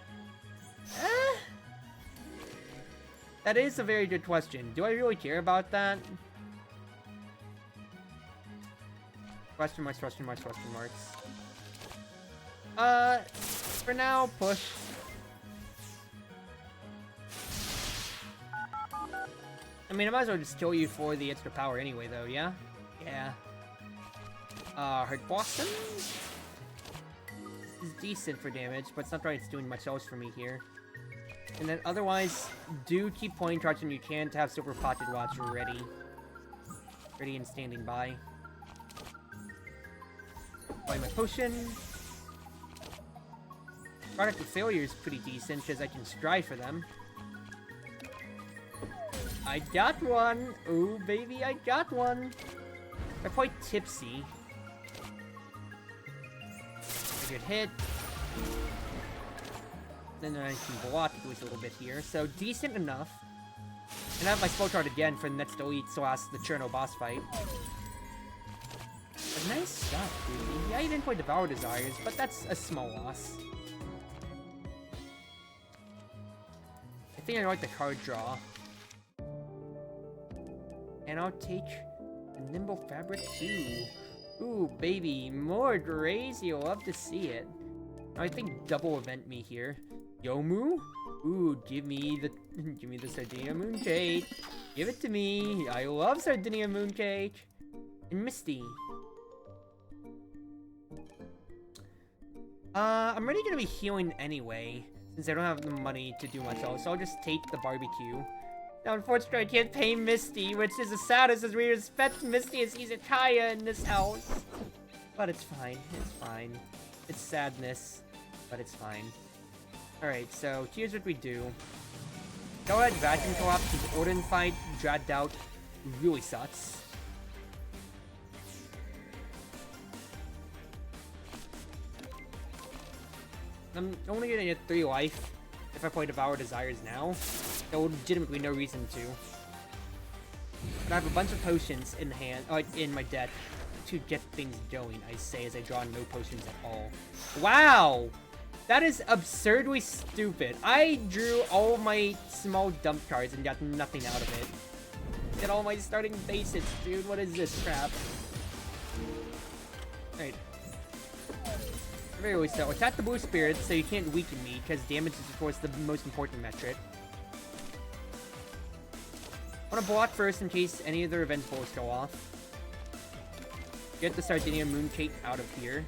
That is a very good question. Do I really care about that? Question marks, question marks, question marks. For now, push. I mean, I might as well just kill you for the extra power anyway, though, yeah? Yeah. Heart Blossom is decent for damage, but it's not probably doing much else for me here. And then otherwise, do keep point charge when you can to have Silver Pocket Watch ready. Ready and standing by. Buy my potion. Product of failure is pretty decent because I can strive for them. I got one! Ooh, baby, I got one! I'm quite tipsy. A good hit. Then I can block at least a little bit here, so decent enough. And I have my spell card again for the next elite / the Cherno boss fight. But nice stuff, dude. Yeah, you didn't quite Devour Desires, but that's a small loss. I think I like the card draw. And I'll take a Nimble Fabric too. Ooh, baby, more grays, you'll love to see it. I think double event me here. Yomu? Ooh, give me the Sardinia Mooncake. Give it to me. I love Sardinia Mooncake. And Misty. I'm already gonna be healing anyway, since I don't have the money to do much else, so I'll just take the barbecue. Now, unfortunately, I can't pay Misty, which is the saddest as we respect Misty as he's a Kaya in this house. But it's fine. It's fine. It's sadness, but it's fine. Alright, so here's what we do. Go ahead, Vacuum Collapse, because Odin fight dragged out really sucks. I'm only gonna get 3 life if I play Devour Desires now. There legitimately no reason to. But I have a bunch of potions in hand, in my deck to get things going, I say, as I draw no potions at all. Wow! That is absurdly stupid. I drew all my small dump cards and got nothing out of it. Get all my starting basics, dude. What is this crap? Alright. Very always so. Attack the blue spirits so you can't weaken me, because damage is of course the most important metric. I want to block first in case any of their event bullets go off. Get the Sardinia Mooncake out of here.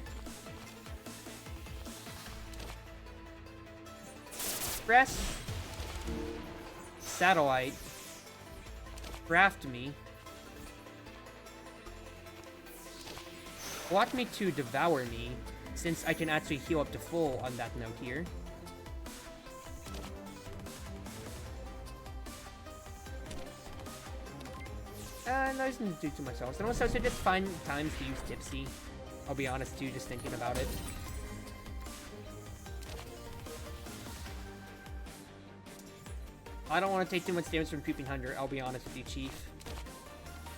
Press. Satellite. Craft me. Block me to devour me, since I can actually heal up to full on that note here. And I just didn't do too much else. And also, just find times to use Tipsy. I'll be honest too, just thinking about it. I don't want to take too much damage from Creeping Hunter, I'll be honest with you, Chief.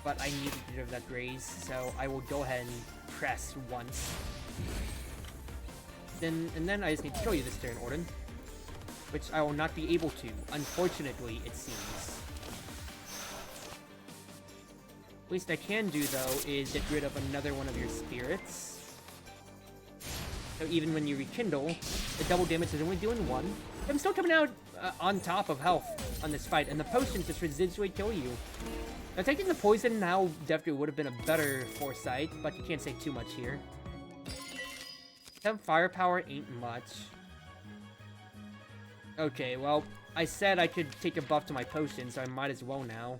But I need to deserve that graze, so I will go ahead and press once. And then I just need to kill you this turn, Orden. Which I will not be able to, unfortunately, it seems. Least I can do, though, is get rid of another one of your spirits. So even when you rekindle, the double damage is only doing 1. I'm still coming out on top of health on this fight, and the potions just residually kill you. Now, taking the poison now definitely would have been a better foresight, but you can't say too much here. 7 firepower ain't much. Okay, well, I said I could take a buff to my potion, so I might as well now.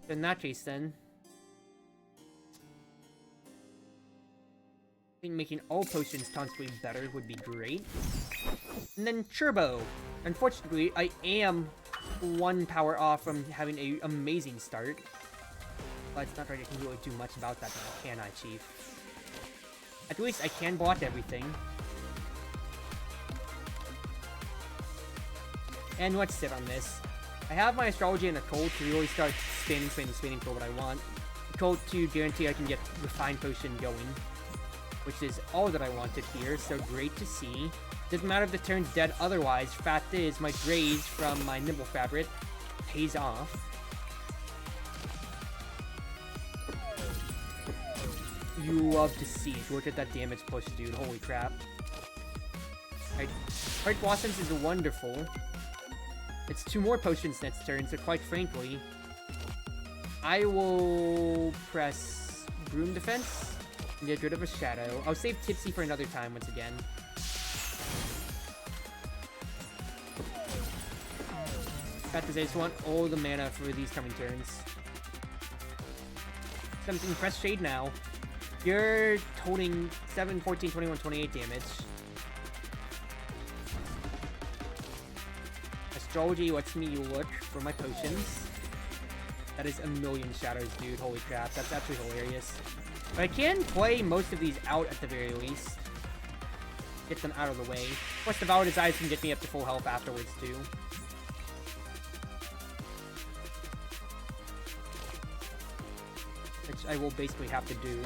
In that case, then, I think making all potions constantly better would be great. And then Turbo. Unfortunately, I am 1 power off from having an amazing start. But it's not like I can really do much about that now, can I, Chief? At least I can block everything. And let's sit on this. I have my Astrology and Occult to really start spinning for what I want. Occult to guarantee I can get Refined Potion going, which is all that I wanted here, so great to see. Doesn't matter if the turn's dead otherwise, fact is, my graze from my Nimble Fabric pays off. You love to see it. Look at that damage push, dude. Holy crap. Alright, Heart Blossoms is wonderful. It's 2 more potions next turn, so quite frankly, I will press Broom Defense and get rid of a Shadow. I'll save Tipsy for another time once again. Fact is, I just want all the mana for these coming turns. Something, press Shade now. You're toting 7, 14, 21, 28 damage. astrology lets me look for my potions. That is a million shadows, dude. Holy crap, that's absolutely hilarious. But I can play most of these out at the very least. Get them out of the way. Plus, the Valor Desires can get me up to full health afterwards, too. Which I will basically have to do.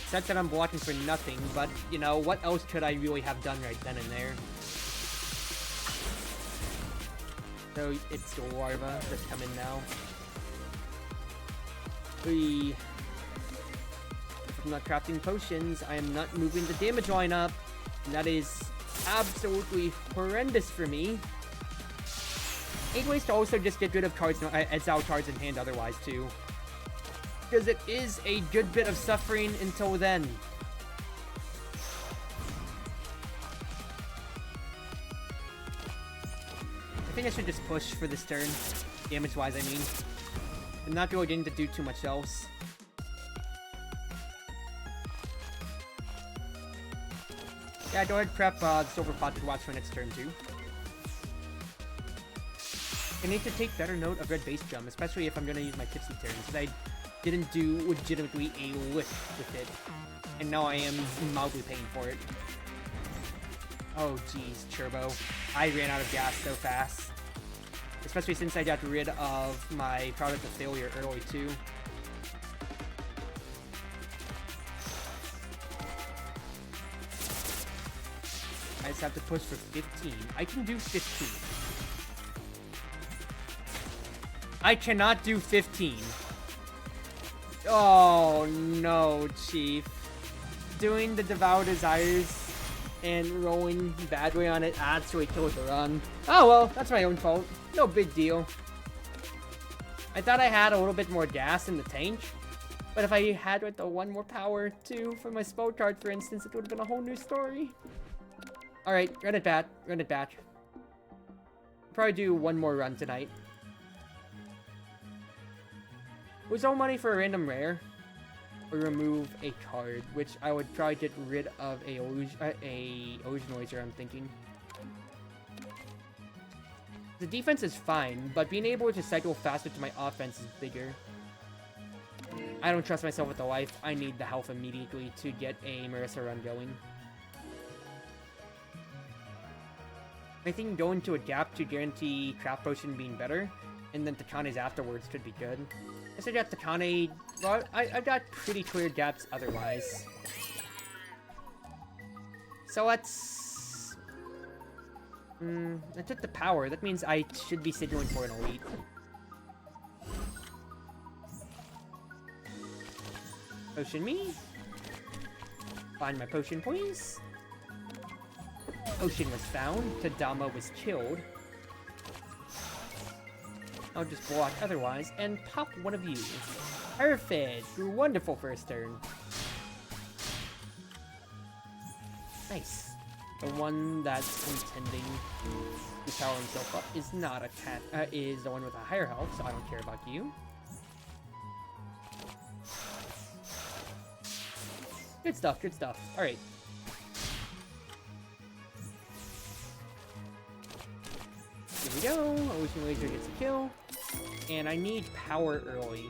Such that I'm blocking for nothing, but, you know, what else could I really have done right then and there? So, it's the larva that's coming now. If I'm not crafting potions, I am not moving the damage line up. And that is absolutely horrendous for me. Eight ways to also just get rid of cards, exile cards in hand otherwise too. Because it is a good bit of suffering until then. I think I should just push for this turn. Damage-wise, I mean. I'm not really getting to do too much else. Yeah, go ahead, prep the Silver Pocket Watch for next turn, too. I need to take better note of red base jump, especially if I'm going to use my tipsy turn, because I didn't do legitimately a lick with it. And now I am mildly paying for it. Oh, jeez, Turbo. I ran out of gas so fast. Especially since I got rid of my product of failure early, too. I just have to push for 15. I can do 15. I cannot do 15. Oh, no, Chief. Doing the Devour Desires and rolling badly on it actually killed the run. Oh, well, that's my own fault. No big deal. I thought I had a little bit more gas in the tank. But if I had with the one more power, too, for my spell card, for instance, it would have been a whole new story. Alright, run it back. Run it back. Probably do one more run tonight. Lose all money for a random rare. Or remove a card, which I would probably get rid of a Illusionoizer, I'm thinking. The defense is fine, but being able to cycle faster to my offense is bigger. I don't trust myself with the life. I need the health immediately to get a Marissa run going. I think going to a gap to guarantee Craft Potion being better, and then Takane's afterwards could be good. I guess I got Takane. Well, I've got pretty clear gaps otherwise. So let's... I took the power. That means I should be signaling for an elite. Potion me. Find my potion, please. Potion was found. Tadama was killed. I'll just block otherwise and pop one of you. Perfect! Wonderful first turn. Nice. The one that's intending to power himself up is not a cat. Is the one with a higher health, so I don't care about you. Good stuff, good stuff. Alright. Here we go. Ocean Laser gets a kill. And I need power early.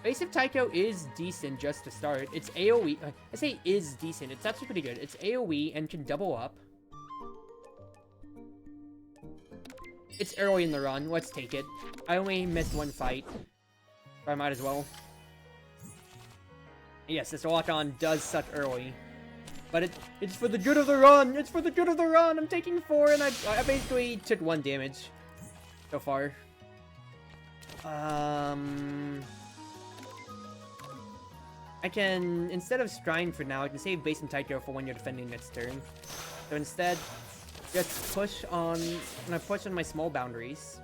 Base of Taiko is decent just to start. It's AoE. I say is decent. It's actually pretty good. It's AoE and can double up. It's early in the run. Let's take it. I only missed one fight. But I might as well. Yes, this lock-on does suck early. But it's for the good of the run! It's for the good of the run! I'm taking 4 and I basically took 1 damage. So far. I can, instead of Scrying for now, I can save base and Taiko for when you're defending next turn. So instead, just push on, my small boundaries.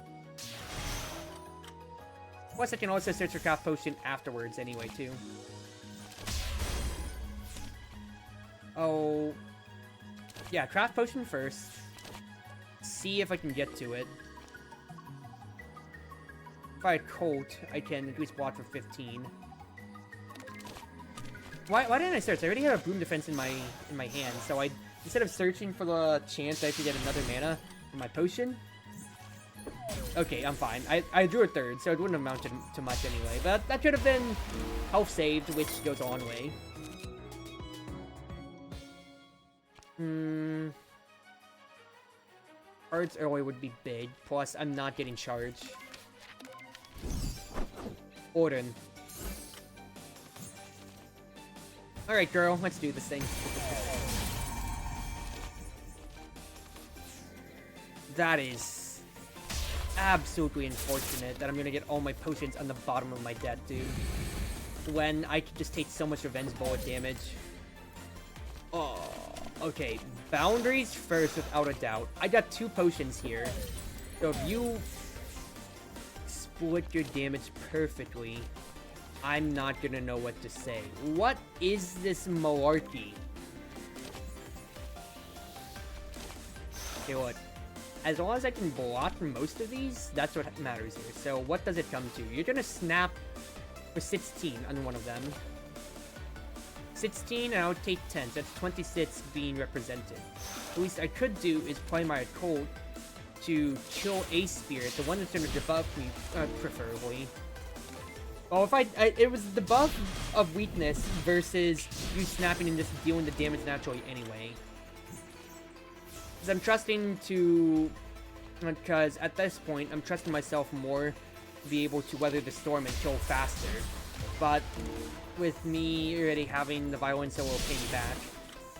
Plus I can also search for Craft Potion afterwards anyway, too. Oh, yeah, Craft Potion first. See if I can get to it. If I Colt, I can at least block for 15. Why didn't I search? I already had a Boom Defense in my hand, so I Instead of searching for the chance I could get another mana for my potion. Okay, I'm fine. I drew a third, so it wouldn't have amounted to much anyway. But that should have been health saved, which goes a long way. Cards early would be big. Plus, I'm not getting charged. Orden. Alright, girl. Let's do this thing. That is absolutely unfortunate that I'm gonna get all my potions on the bottom of my deck, dude. When I could just take so much revenge bullet damage. Oh, okay. Boundaries first, without a doubt. I got 2 potions here. So if you split your damage perfectly, I'm not gonna know what to say. What is this malarkey? Okay, look. As long as I can block most of these, that's what matters here. So what does it come to? You're gonna snap for 16 on one of them. 16, and I'll take 10. So that's 26 being represented. At least I could do is play my occult to kill a spirit, the one that's gonna debuff me, preferably. Well, if it was the buff of weakness versus you snapping and just dealing the damage naturally anyway. I'm trusting to, because at this point, I'm trusting myself more to be able to weather the storm and kill faster. But with me already having the violence, it will pay me back.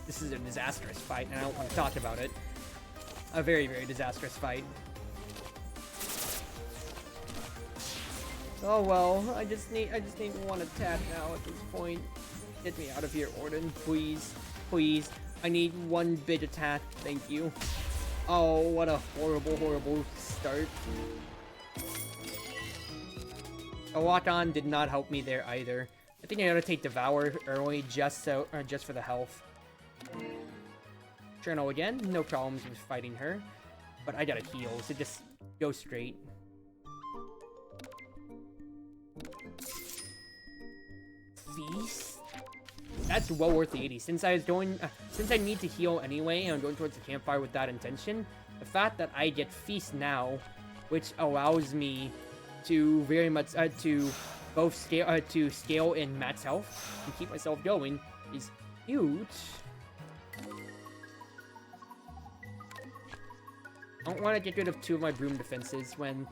This is a disastrous fight, and I don't want to talk about it. A very, very disastrous fight. Oh well, I just need one attack now at this point. Get me out of here, Orden, please, please. I need one big attack, thank you. Oh, what a horrible, horrible start. A lock-on did not help me there either. I think I gotta take Devour early just for the health. Journal again, no problems with fighting her. But I gotta heal, so just go straight. Feast? That's well worth the 80. Since I need to heal anyway, and I'm going towards the campfire with that intention, the fact that I get Feast now, which allows me to very much, to both scale in Matt's health and keep myself going, is huge. I don't want to get rid of 2 of my Broom defenses when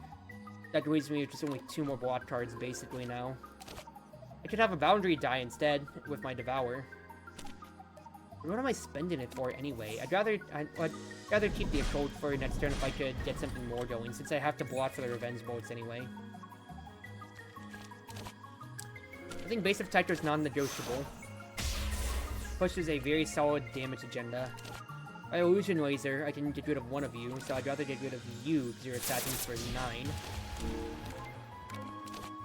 that leaves me with just only 2 more block cards basically now. I could have a boundary die instead with my Devour. What am I spending it for anyway? I'd rather keep the occult for next turn if I could get something more going, since I have to block for the revenge bolts anyway. I think base of Tycho is non-negotiable. Pushes a very solid damage agenda. By Illusion Laser, I can get rid of one of you, so I'd rather get rid of you because you're attacking for 9.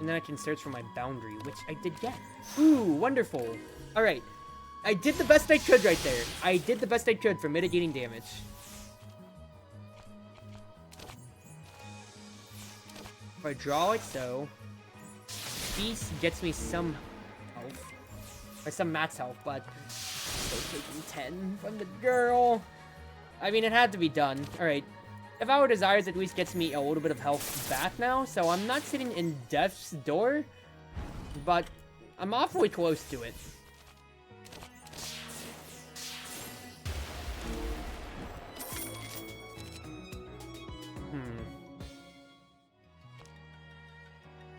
And then I can search for my boundary, which I did get. Ooh, wonderful. Alright. I did the best I could right there. I did the best I could for mitigating damage. If I draw like so, Beast gets me some health. Or some Matt's health, but still taking 10 from the girl. I mean, it had to be done. Alright. If Our Desires at least gets me a little bit of health back now, so I'm not sitting in death's door, but I'm awfully close to it.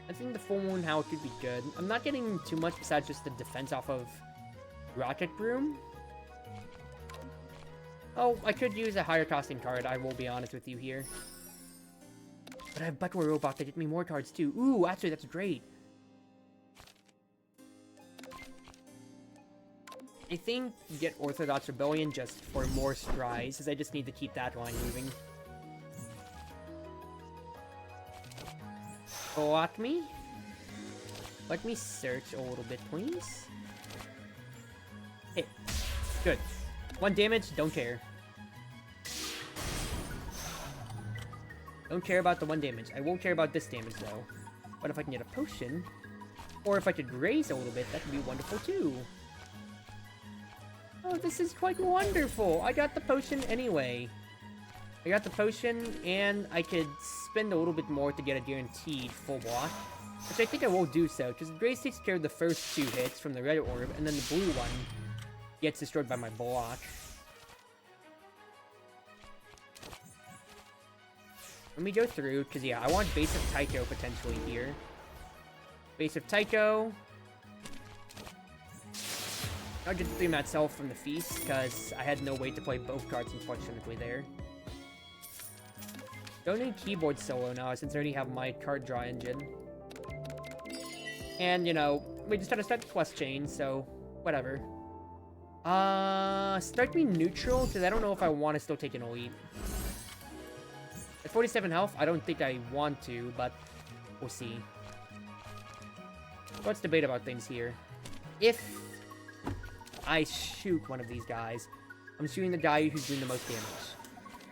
I think the Full Moon Howl could be good. I'm not getting too much besides just the defense off of Rocket Broom. Oh, I could use a higher costing card, I will be honest with you here. But I have Butler Robot to get me more cards too. Ooh, actually that's great. I think get Orthodox Rebellion just for more strides, because I just need to keep that line moving. Block me? Let me search a little bit, please. Hit. Good. 1 damage, don't care. Don't care about the 1 damage. I won't care about this damage, though. But if I can get a potion, or if I could raise a little bit, that would be wonderful, too. Oh, this is quite wonderful. I got the potion anyway. I got the potion, and I could spend a little bit more to get a guaranteed full block. Which I think I will do so, because Grace takes care of the first 2 hits from the red orb, and then the blue one gets destroyed by my block. Let me go through, because yeah, I want Base of Tycho potentially here. Base of Tycho. I'll get the 3 Mat Self from the Feast, because I had no way to play both cards, unfortunately, there. Don't need Keyboard Solo now, since I already have my card draw engine. And, you know, we just had to start the quest chain, so whatever. Start me neutral, because I don't know if I want to still take an elite. At 47 health, I don't think I want to, but we'll see. Let's debate about things here. If I shoot one of these guys, I'm shooting the guy who's doing the most damage.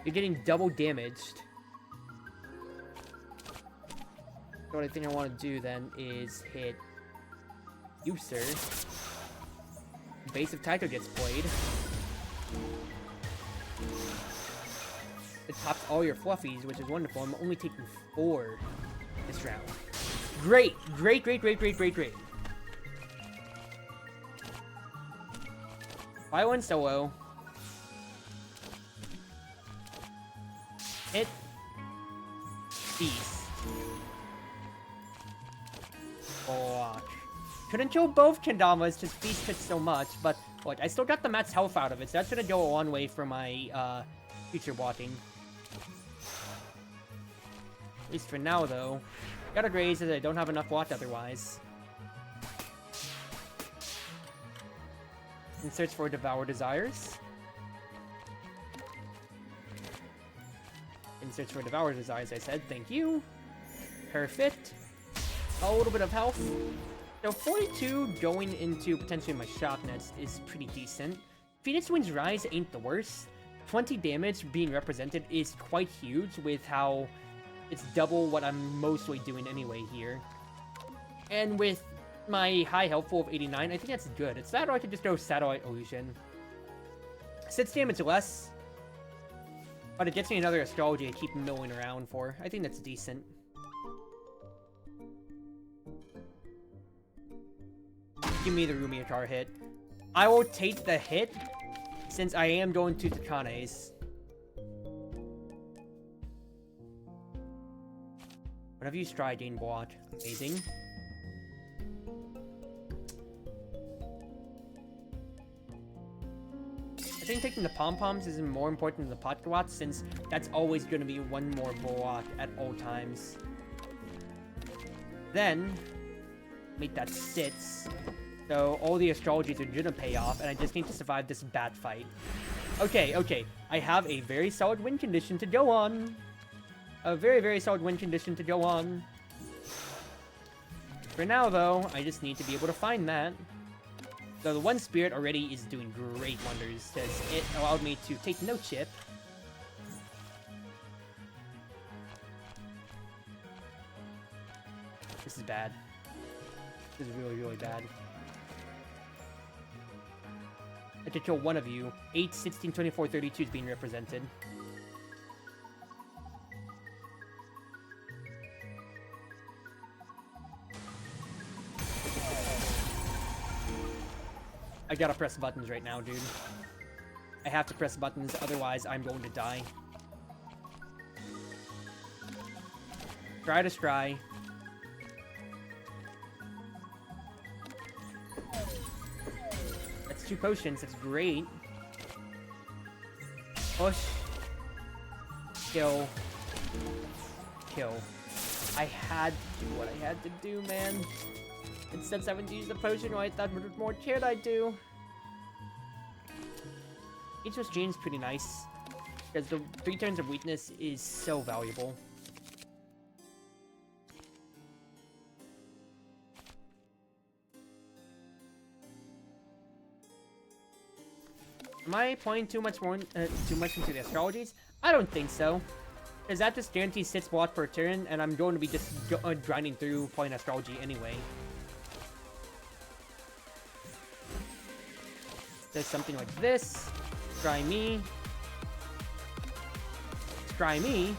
You're getting double damaged. So what I think I want to do then is hit you, sir. Base of Tycho gets played. It pops all your fluffies, which is wonderful. I'm only taking 4 this round. Great! Great, great, great, great, great, great. Violin solo. Hit. Feast. Block. Couldn't kill both Kendamas, just Feast hit so much, but look, I still got the Matt's health out of it, so that's gonna go a long way for my future blocking. At least for now, though. Gotta graze as I don't have enough block otherwise. And search for Devour Desires. And search for Devour Desires, I said. Thank you. Perfect. A little bit of health. So 42 going into potentially my shock nets is pretty decent. Phoenix Wind's Rise ain't the worst. 20 damage being represented is quite huge with how it's double what I'm mostly doing anyway here. And with my high health full of 89, I think that's good. It's that or I could just go Satellite Illusion. 6 damage less, but it gets me another Astrology to keep milling around for. I think that's decent. Give me the Rumiatar hit. I will take the hit, since I am going to Takanes. Whatever you stride, gain block. Amazing. I think taking the pom-poms is more important than the Potgawats, since that's always going to be 1 more block at all times. Then, make that 6. So all the astrologies are gonna pay off, and I just need to survive this bat fight. Okay, okay. I have a very solid win condition to go on. A very, very solid win condition to go on. For now, though, I just need to be able to find that. So the 1 spirit already is doing great wonders, because it allowed me to take no chip. This is bad. This is really, really bad. I could kill one of you. 8, 16, 24, 32 is being represented. I gotta press buttons right now, dude. I have to press buttons, otherwise I'm going to die. Try to scry. That's 2 potions, that's great. Push. Kill. Kill. I had to do what I had to do, man. Instead of having to use the potion, I thought what more cared I do. Ageless Gene's pretty nice, because the 3 turns of weakness is so valuable. Am I playing too much into the astrologies? I don't think so, because that just guarantees 6 block per turn, and I'm going to be just grinding through playing astrology anyway. does something like this. Try me. Try me.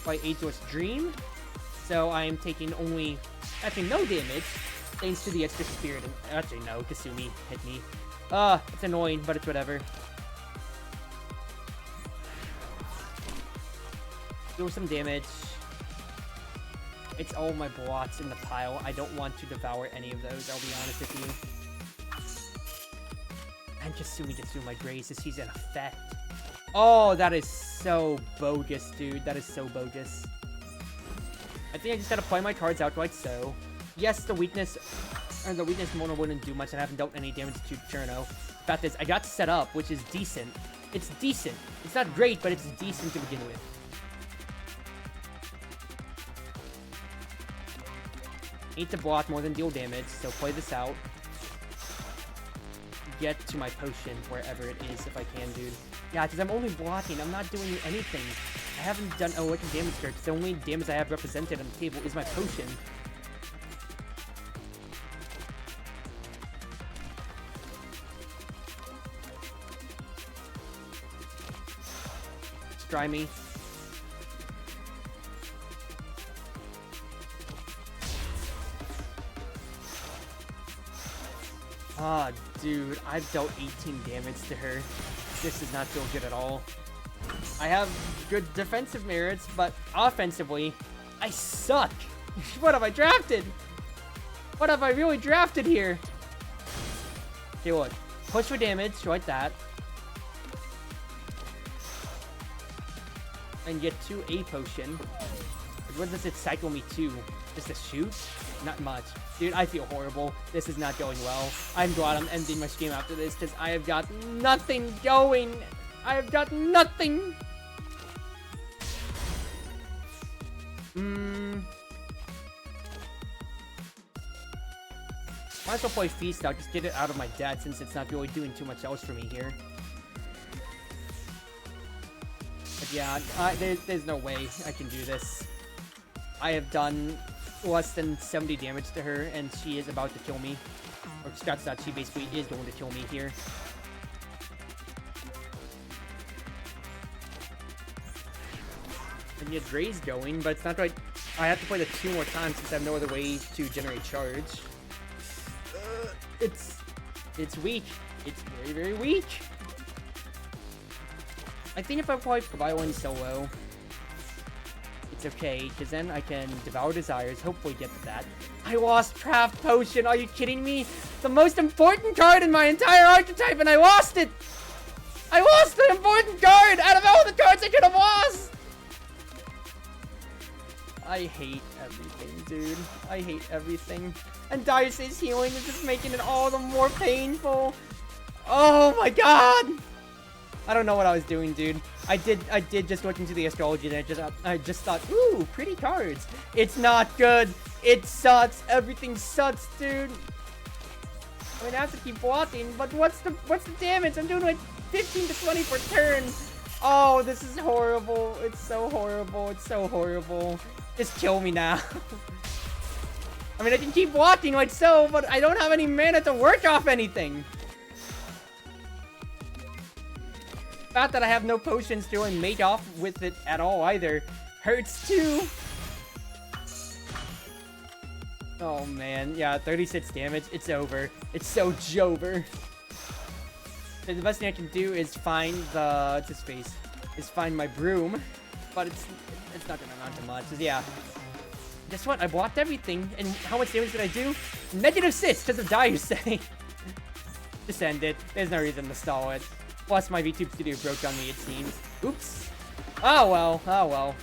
By Aetor's Dream. So I am taking only, actually, no damage. Thanks to the extra spirit. And, actually, no. Kasumi hit me. It's annoying, but it's whatever. Do some damage. It's all my blots in the pile. I don't want to devour any of those, I'll be honest with you. And Kasumi gets through my graces. He's in effect. Oh, that is so bogus, dude. That is so bogus. I think I just gotta play my cards out like so. Yes, the weakness Mona wouldn't do much, and I haven't dealt any damage to Cherno. Fact is, I got set up, which is decent. It's decent. It's not great, but it's decent to begin with. Need to block more than deal damage, so play this out. Get to my potion, wherever it is, if I can, dude. Yeah, because I'm only blocking. I'm not doing anything. I haven't done electric damage here, because the only damage I have represented on the table is my potion. Try me. Ah, dude, I've dealt 18 damage to her. This does not feel good at all. I have good defensive merits, but offensively, I suck. What have I drafted? What have I really drafted here? Okay, look. Push for damage, like that. And get to a potion. What does it cycle me to? Just a shoot? Not much. Dude, I feel horrible. This is not going well. I'm glad I'm ending my stream after this, because I have got nothing going. I have got nothing. Might as well play Feast out. Just get it out of my debt, since it's not really doing too much else for me here. But yeah, there's no way I can do this. I have done less than 70 damage to her, and she is about to kill me. Or scratch that, she basically is going to kill me here. And yet Dre's going, but it's not right. I have to play the 2 more times since I have no other way to generate charge. It's weak. It's very, very weak. I think if I play Violin solo, it's okay, because then I can Devour Desires, hopefully get to that. I lost Craft Potion, are you kidding me? The most important card in my entire archetype, and I lost it! I lost the important card out of all the cards I could have lost! I hate everything, dude. I hate everything. And Dice's healing is just making it all the more painful. Oh my god! I don't know what I was doing, dude. I did just look into the astrology, and I just thought, ooh, pretty cards. It's not good. It sucks. Everything sucks, dude. I mean, I have to keep blocking, but what's the damage? I'm doing like 15 to 20 per turn. Oh, this is horrible. It's so horrible. It's so horrible. Just kill me now. I mean, I can keep blocking like so, but I don't have any mana to work off anything. The fact that I have no potions to really make off with it at all either hurts too. Oh man, yeah, 36 damage. It's over. It's so jover. So the best thing I can do is find the find my broom, but it's not gonna amount to much. Yeah. Guess what? I blocked everything, and how much damage did I do? -6 because of Diusei. Just end it. There's no reason to stall it. Plus, my VTube studio broke on me, it seems. Oops. Oh well. Oh well.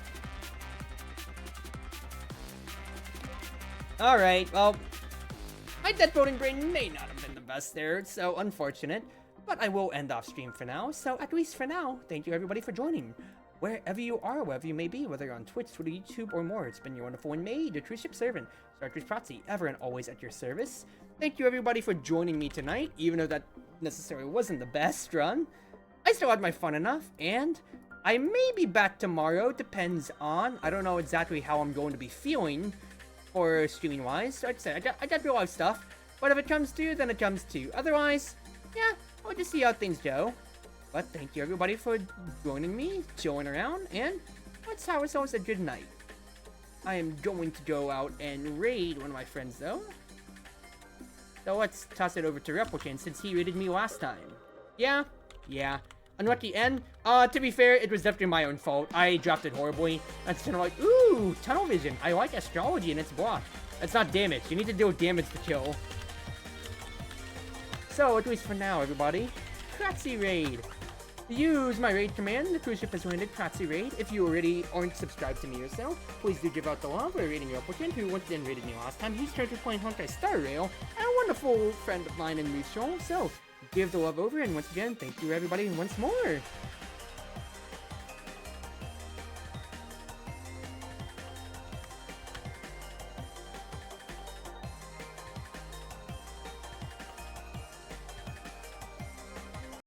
Alright, well. My death voting brain may not have been the best there, so unfortunate. But I will end off stream for now, so at least for now, thank you everybody for joining. Wherever you are, wherever you may be, whether you're on Twitch, Twitter, YouTube, or more, it's been your wonderful Wind Mage, your Cruz Ship servant, Chartreuse Proxy, ever and always at your service. Thank you everybody for joining me tonight, even though that necessarily wasn't the best run. I still had my fun enough, and I may be back tomorrow, depends on, I don't know exactly how I'm going to be feeling for streaming wise. So like I said, I got real life stuff. But if it comes to, then it comes to. Otherwise, yeah, we'll just see how things go. But thank you everybody for joining me, chilling around, and let's have ourselves a good night. I am going to go out and raid one of my friends though. So let's toss it over to Replicant since he raided me last time. Yeah. Unlucky end. To be fair, it was definitely my own fault. I dropped it horribly. That's kind of like, ooh, tunnel vision. I like astrology and its block. That's not damage. You need to deal damage to kill. So, at least for now, everybody, Proxy raid. Use my raid command. The cruise ship has landed Proxy raid. If you already aren't subscribed to me yourself, please do give out the love by raiding Replicant, who once again raided me last time. He's started playing Honkai Star Rail, and a wonderful friend of mine in Mutual. So, give the love over, and once again, thank you everybody once more.